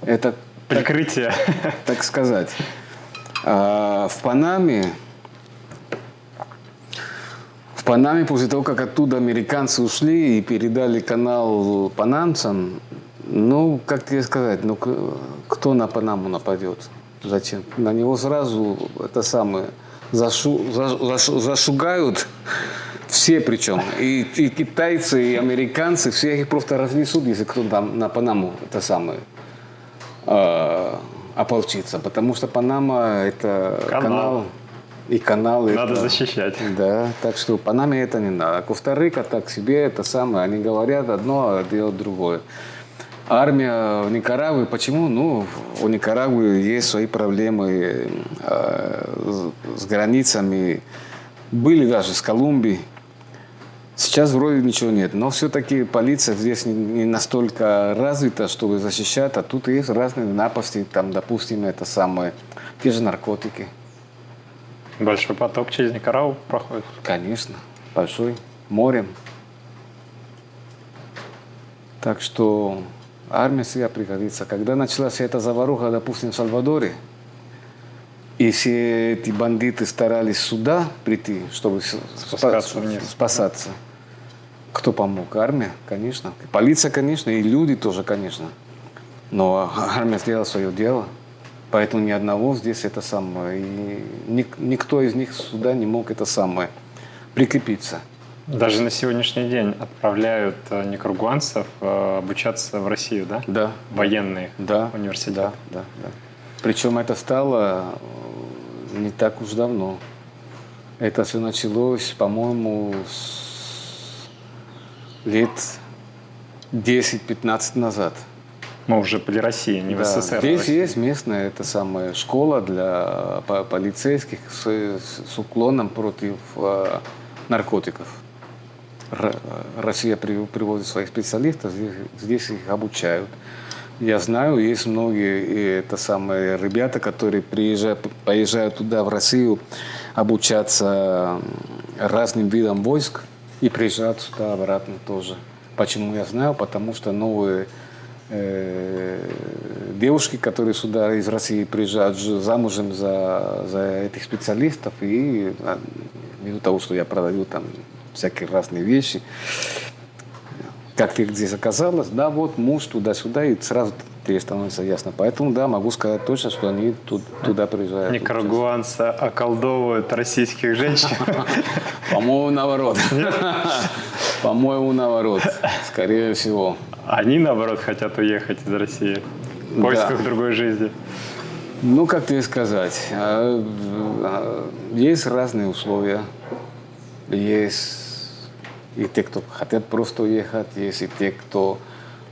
это, Прикрытие. так сказать. А в Панаме после того, как оттуда американцы ушли и передали канал панамцам, ну, как тебе сказать, ну, кто на Панаму нападет? Зачем? На него сразу это самое зашугают все причем. И китайцы, и американцы, все их просто разнесут, если кто там на Панаму это самое ополчится. Потому что Панама это канал. И канал Надо это, защищать. Да, так что Панаме это не надо. А Коста-Рика так себе это самое. Они говорят одно, а делают другое. Армия в Никарагуе, почему? Ну, у Никарагуи есть свои проблемы с границами. Были даже с Колумбией. Сейчас вроде ничего нет. Но все-таки полиция здесь не настолько развита, чтобы защищать. А тут есть разные напасти. Там, допустим, это самое, те же наркотики. Большой поток через Никарагуа проходит. Конечно, большой, морем. Так что армия всегда пригодится. Когда началась вся эта заваруха, допустим, в Сальвадоре, и все эти бандиты старались сюда прийти, чтобы спасаться, кто помог? Армия, конечно. Полиция, конечно, и люди тоже, конечно. Но армия сделала свое дело. Поэтому ни одного здесь это самое. И никто из них сюда не мог это самое прикрепиться. Даже на сегодняшний день отправляют никарагуанцев обучаться в Россию, да? Да. Военные университеты. Да. Причем это стало не так уж давно. Это все началось, по-моему, с лет 10-15 назад. Мы уже при России, не в СССР. Здесь есть местная это самая школа для полицейских с уклоном против наркотиков. Россия приводит своих специалистов, здесь их обучают. Я знаю, есть многие это самые ребята, которые поезжают туда, в Россию, обучаться разным видам войск и приезжают сюда обратно тоже. Почему я знаю? Потому что новые девушки, которые сюда из России приезжают, замужем за этих специалистов, и ввиду того, что я продаю там всякие разные вещи, как ты здесь оказалась, да, вот муж туда-сюда, и сразу тебе становится ясно. Поэтому, да, могу сказать точно, что они туда приезжают. Никарагуанцы околдовывают российских женщин. По-моему, наоборот. По-моему, наоборот. Скорее всего. Они, наоборот, хотят уехать из России в поисках другой жизни. Ну, как тебе сказать, есть разные условия. Есть и те, кто хотят просто уехать, есть и те, кто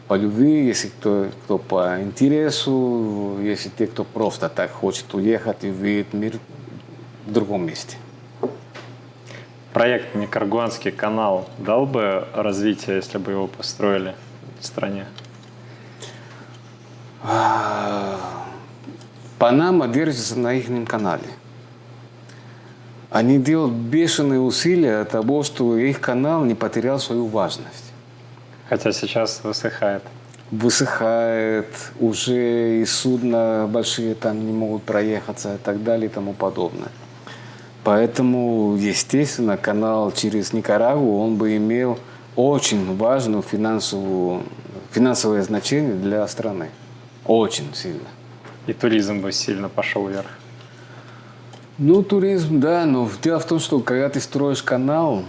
по любви, есть и кто по интересу, есть и те, кто просто так хочет уехать и увидеть мир в другом месте. Проект «Никарагуанский канал» дал бы развитие, если бы его построили в стране? Панама держится на их канале. Они делают бешеные усилия для того, чтобы их канал не потерял свою важность. Хотя сейчас высыхает. Высыхает, уже и судна большие там не могут проехаться и так далее и тому подобное. Поэтому, естественно, канал через Никарагуа, он бы имел очень важное финансовое значение для страны. Очень сильно. И туризм бы сильно пошел вверх. Ну, туризм, да, но дело в том, что когда ты строишь канал,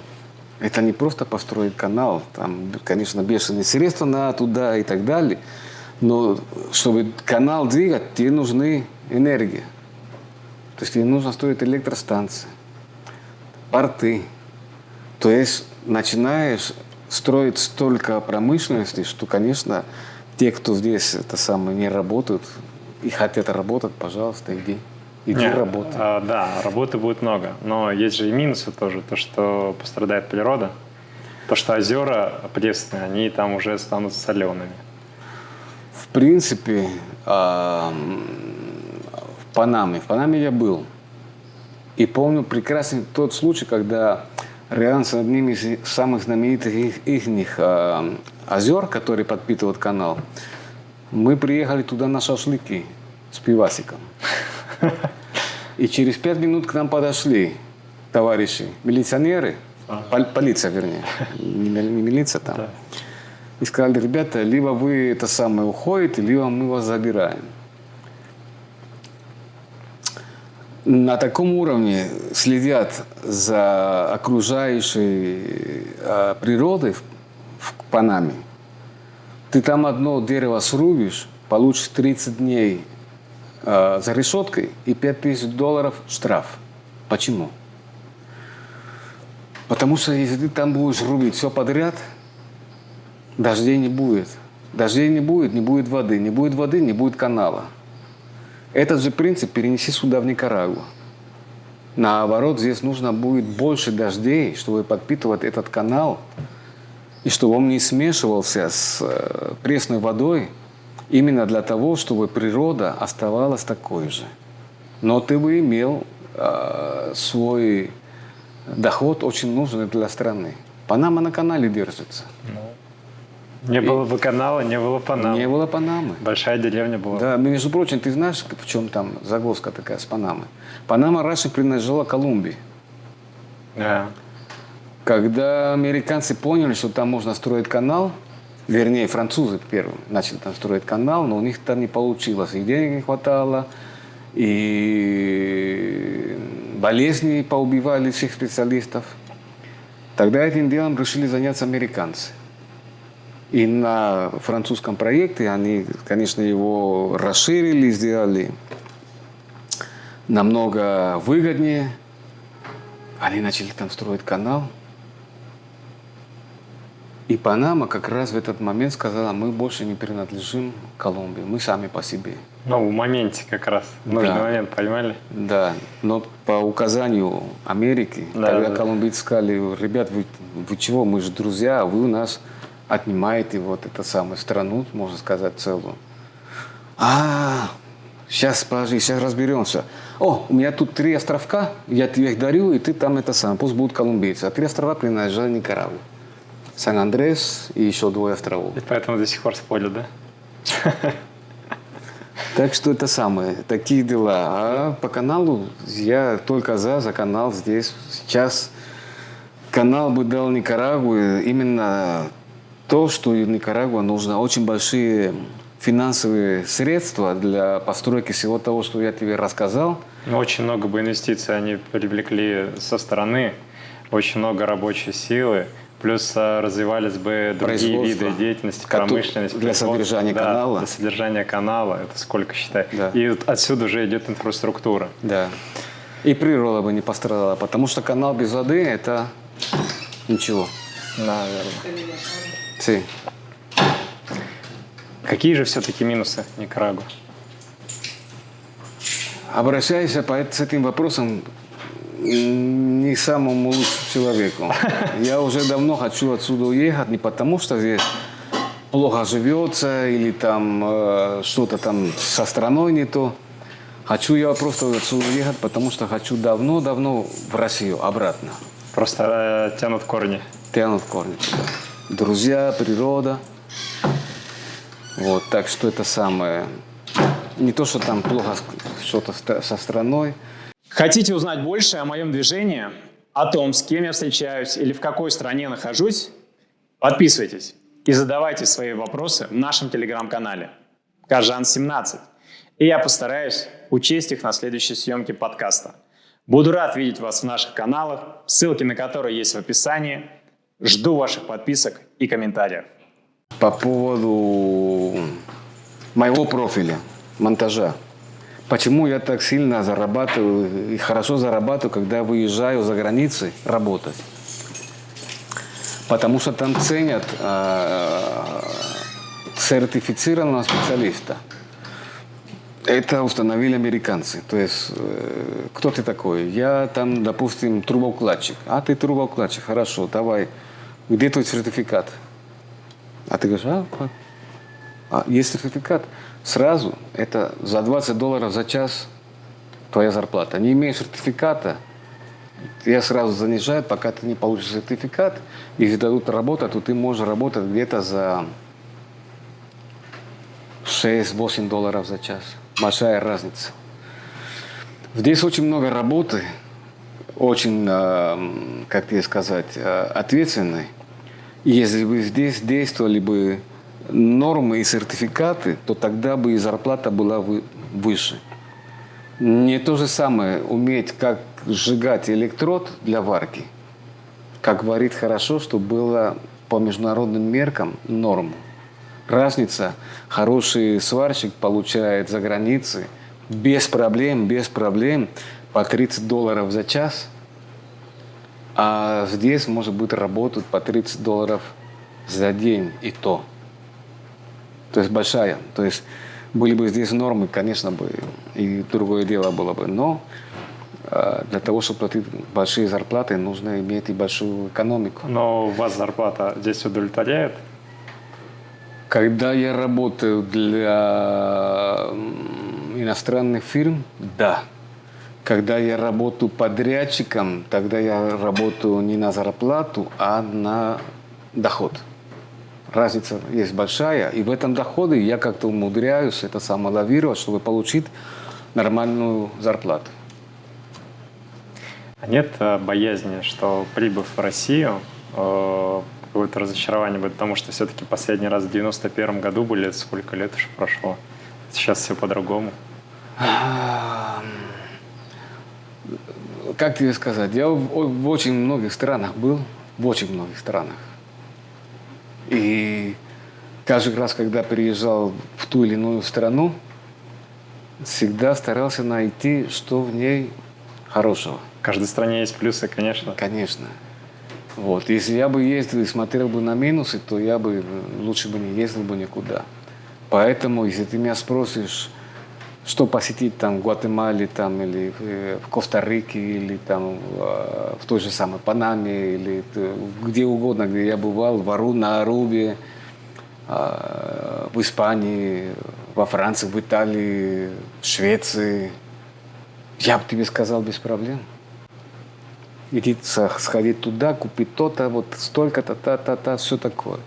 это не просто построить канал. Там, конечно, бешеные средства на туда и так далее. Но чтобы канал двигать, тебе нужны энергия. То есть тебе нужно строить электростанции, порты. То есть начинаешь строить столько промышленности, что, конечно, те, кто здесь это самое, не работают и хотят работать, пожалуйста, иди Не, работай. Да, работы будет много, но есть же и минусы тоже. То, что пострадает природа, то, что озера пресные, они там уже станут солеными. В принципе, в Панаме я был. И помню прекрасный тот случай, когда рядом с одним из самых знаменитых их озер, которые подпитывают канал, мы приехали туда на шашлыки с пивасиком. И через 5 минут к нам подошли товарищи, милиционеры, полиция, вернее, не милиция там, и сказали: ребята, либо вы это самое уходите, либо мы вас забираем. На таком уровне следят за окружающей природой в Панаме. Ты там одно дерево срубишь, получишь 30 дней за решеткой и $5000 штраф. Почему? Потому что если ты там будешь рубить все подряд, дождей не будет. Дождей не будет воды. Не будет воды, не будет канала. Этот же принцип перенеси сюда, в Никарагуа. Наоборот, здесь нужно будет больше дождей, чтобы подпитывать этот канал, и чтобы он не смешивался с пресной водой, именно для того, чтобы природа оставалась такой же. Но ты бы имел свой доход, очень нужный для страны. Панама на канале держится. Не было бы канала, не было Панамы. Не было Панамы. Большая деревня была. Да, между прочим, ты знаешь, в чем там загвоздка такая с Панамой? Панама раньше принадлежала Колумбии. Да. Когда американцы поняли, что там можно строить канал, вернее, французы первым начали там строить канал, но у них там не получилось. И денег не хватало, и болезни поубивали всех специалистов. Тогда этим делом решили заняться американцы. И на французском проекте они, конечно, его расширили, сделали намного выгоднее. Они начали там строить канал. И Панама как раз в этот момент сказала: мы больше не принадлежим Колумбии, мы сами по себе. Ну, в моменте как раз. В нужный момент, поймали? Да, но по указанию Америки, тогда колумбийцы сказали: ребят, вы чего, мы же друзья, а вы у нас отнимаете вот эту самую страну, можно сказать, целую. Сейчас, подожди, сейчас разберемся. О, у меня тут 3 островка, я тебе их дарю, и ты там это сам, пусть будут колумбийцы. А 3 острова принадлежали Никарагуа. Сан-Андрес и еще 2 островов. И поэтому до сих пор спорят, да? Так что это самое, такие дела. А по каналу я только за канал здесь. Сейчас канал бы дал Никарагуа именно то, что Никарагуа нужно очень большие финансовые средства для постройки всего того, что я тебе рассказал. Ну, очень много бы инвестиций они привлекли со стороны, очень много рабочей силы. Плюс развивались бы другие виды деятельности, промышленность. Для содержания канала. Для содержания канала. Это сколько, считай. Да. И вот отсюда уже идет инфраструктура. Да. И природа бы не пострадала, потому что канал без воды – это ничего. Наверное. Sí. Какие же все-таки минусы Никарагуа? Обращаюсь с этим вопросом не к самому лучшему человеку. Я уже давно хочу отсюда уехать, не потому что здесь плохо живется или там что-то там со страной не то. Хочу я просто отсюда уехать, потому что хочу давно-давно в Россию обратно. Просто тянут корни. Тянут корни. Друзья, природа. Вот, так что это самое. Не то, что там плохо что-то со страной. Хотите узнать больше о моем движении, о том, с кем я встречаюсь или в какой стране нахожусь? Подписывайтесь и задавайте свои вопросы в нашем телеграм-канале Кажан 17. и я постараюсь учесть их на следующей съемке подкаста. Буду рад видеть вас в наших каналах, ссылки на которые есть в описании. Жду ваших подписок и комментариев. По поводу моего профиля, монтажа. Почему я так сильно зарабатываю и хорошо зарабатываю, когда выезжаю за границей работать? Потому что там ценят сертифицированного специалиста. Это установили американцы. То есть, кто ты такой? Я там, допустим, трубоукладчик. А ты трубоукладчик, хорошо, давай. Где твой сертификат? А ты говоришь, есть сертификат. Сразу это за $20 за час твоя зарплата. Не имея сертификата, я сразу занижаю, пока ты не получишь сертификат, если дадут работу, то ты можешь работать где-то за $6-8 за час. Большая разница. Здесь очень много работы, очень, как тебе сказать, ответственной. И если бы здесь действовали бы нормы и сертификаты, то тогда бы и зарплата была выше. Не то же самое уметь, как сжигать электрод для варки, как варить хорошо, чтобы было по международным меркам норму. Разница, хороший сварщик получает за границей без проблем по $30 за час, а здесь, может быть, работают по $30 за день и то. То есть большая. То есть были бы здесь нормы, конечно бы, и другое дело было бы. Но для того, чтобы платить большие зарплаты, нужно иметь и большую экономику. Но у вас зарплата здесь удовлетворяет? Когда я работаю для иностранных фирм, да. Когда я работаю подрядчиком, тогда я работаю не на зарплату, а на доход. Разница есть большая, и в этом доходе я как-то умудряюсь это самолавировать, чтобы получить нормальную зарплату. А нет боязни, что прибыв в Россию, какое-то разочарование будет, потому что все-таки последний раз в 91 году были, сколько лет уже прошло, сейчас все по-другому. Как тебе сказать, я в очень многих странах был, в очень многих странах. И каждый раз, когда приезжал в ту или иную страну, всегда старался найти, что в ней хорошего. В каждой стране есть плюсы, конечно. Конечно. Вот. Если я бы ездил и смотрел бы на минусы, то я бы лучше бы не ездил бы никуда. Поэтому, если ты меня спросишь, что посетить там в Гватемале, там, или в Коста-Рике, или там в той же самой Панаме, или где угодно, где я бывал, на Арубе, в Испании, во Франции, в Италии, в Швеции, я бы тебе сказал без проблем. Иди сходить туда, купить то-то, вот столько-то, та-та-та, все такое.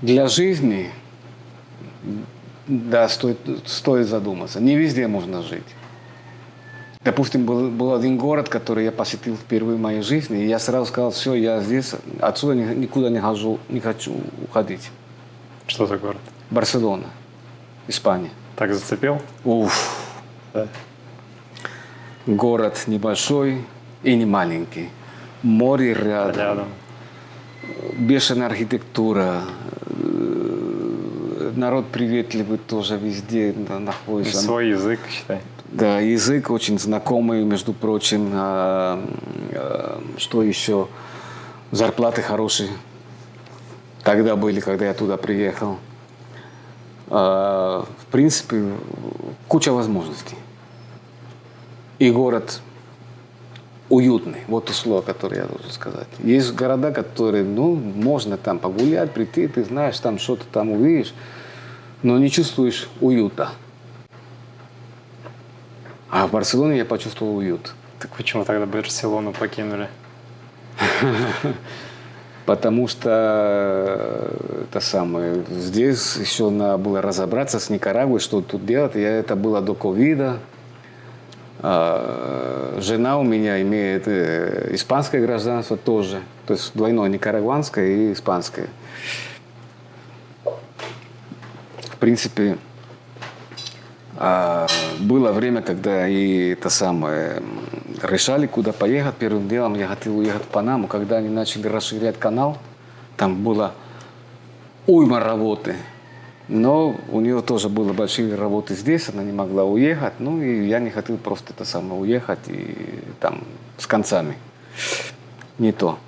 Для жизни, да, стоит задуматься. Не везде можно жить. Допустим, был один город, который я посетил впервые в моей жизни, и я сразу сказал, все, я здесь, отсюда никуда не хочу уходить. Что за город? Барселона, Испания. Так зацепил? Уф. Да. Город небольшой и не маленький. Море рядом. Бешеная архитектура. Народ приветливый тоже везде находится. И свой язык, считай. Да, язык очень знакомый, между прочим. Что еще? Зарплаты хорошие. Тогда были, когда я туда приехал. В принципе, куча возможностей. И город уютный. Вот то слово, которое я должен сказать. Есть города, которые, можно там погулять, прийти, ты знаешь, там что-то там увидишь, но не чувствуешь уюта. А в Барселоне я почувствовал уют. Так почему тогда Барселону покинули? Потому что здесь еще надо было разобраться с Никарагуей, что тут делать. Это было до ковида. Жена у меня имеет испанское гражданство тоже. То есть двойное, никарагуанское и испанское. В принципе, Было время, когда и это самое решали, куда поехать. Первым делом я хотел уехать в Панаму. Когда они начали расширять канал, там было уйма работы. Но у нее тоже были большие работы здесь, она не могла уехать. Ну и я не хотел просто это самое уехать и там с концами. Не то.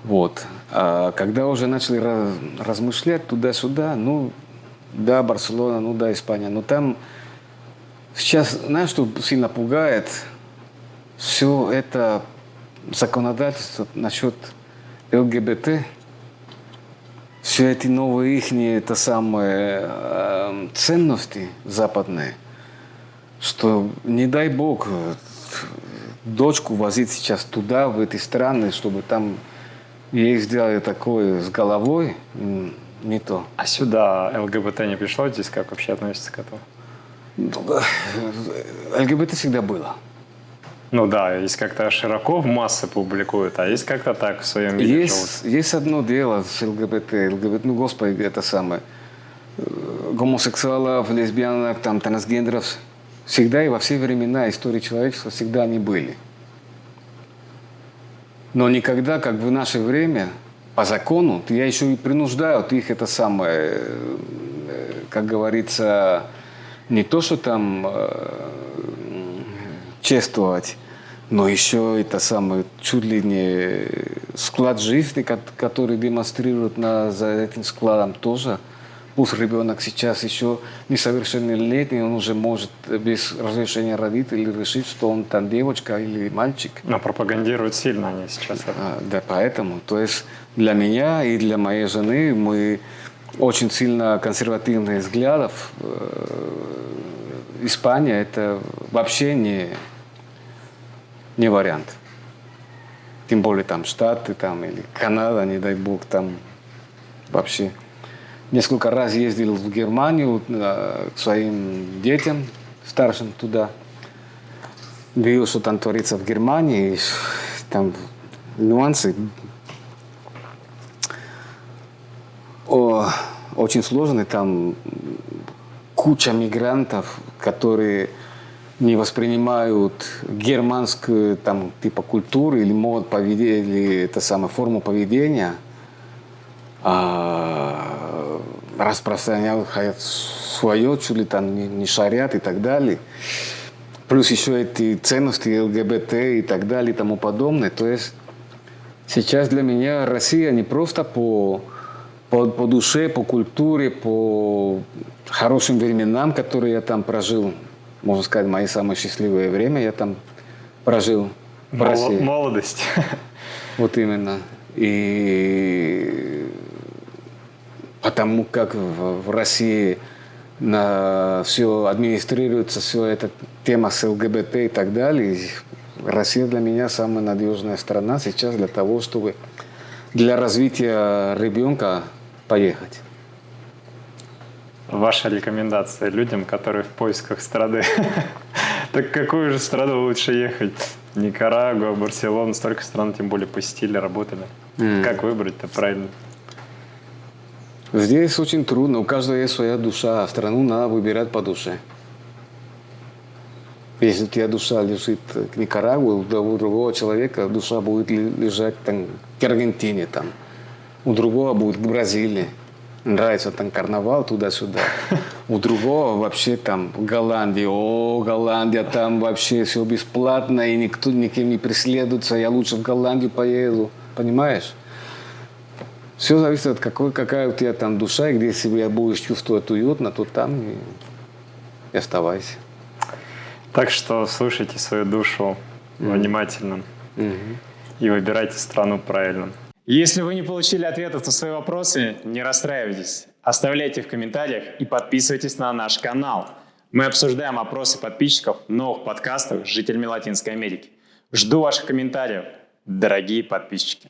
Вот. А когда уже начали размышлять туда-сюда, ну да, Барселона, ну да, Испания. Но там сейчас, знаешь, что сильно пугает? Все это законодательство насчет ЛГБТ, все эти новые их это самые ценности западные, что не дай бог дочку возить сейчас туда, в эти страны, чтобы там ей сделали такое с головой, не то. А сюда ЛГБТ не пришло? Здесь как вообще относится к этому? ЛГБТ всегда было. Ну да, есть как-то широко в массы публикуют, а есть как-то так в своем мире живут. Есть одно дело с ЛГБТ, ну господи, это самое, гомосексуалов, лесбиянок, там, трансгендеров, всегда и во все времена истории человечества всегда они были. Но никогда, как в наше время, по закону, я еще и принуждаю их это самое, как говорится, не то, что там чествовать, но еще это самое, чуть ли не склад жизни, который демонстрирует за этим складом тоже. Пусть ребенок сейчас еще несовершеннолетний, он уже может без разрешения родителей решить, что он там девочка или мальчик. Но пропагандируют сильно они сейчас. Да, поэтому. То есть для меня и для моей жены мы очень сильно консервативных взглядов. Испания это вообще не вариант. Тем более там Штаты там, или Канада, не дай бог, там вообще. Несколько раз ездил в Германию к своим детям, старшим туда. Видел, что там творится в Германии, там нюансы. Очень сложные, там куча мигрантов, которые не воспринимают германскую там, типа культуру или мод поведения, или это самое, форму поведения, распространяют свое, чуть ли там не шарят и так далее. Плюс еще эти ценности ЛГБТ и так далее и тому подобное. То есть сейчас для меня Россия не просто по душе, по культуре, по хорошим временам, которые я там прожил. Можно сказать, мои самые счастливые время я там прожил в России. Молодость. Вот именно. И потому как в России все администрируется, все эта тема с ЛГБТ и так далее. Россия для меня самая надежная страна сейчас для того, чтобы для развития ребенка поехать. Ваша рекомендация людям, которые в поисках страны. Так какую же страну лучше ехать? Никарагуа, Барселона, столько стран, тем более посетили, работали. Как выбрать-то правильно? Здесь очень трудно, у каждого есть своя душа, а страну надо выбирать по душе. Если у тебя душа лежит к Никарагуа, у другого человека душа будет лежать там, к Аргентине, там. У другого будет к Бразилии. Нравится там карнавал туда-сюда. У другого вообще там Голландия. Голландия, там вообще все бесплатно, и никто никем не преследуется. Я лучше в Голландию поеду. Понимаешь? Все зависит от какая у тебя там душа, и где себя будешь чувствовать уютно, то там и оставайся. Так что слушайте свою душу внимательно и выбирайте страну правильно. Если вы не получили ответов на свои вопросы, не расстраивайтесь. Оставляйте в комментариях и подписывайтесь на наш канал. Мы обсуждаем опросы подписчиков новых подкастов с жителями Латинской Америки. Жду ваших комментариев, дорогие подписчики.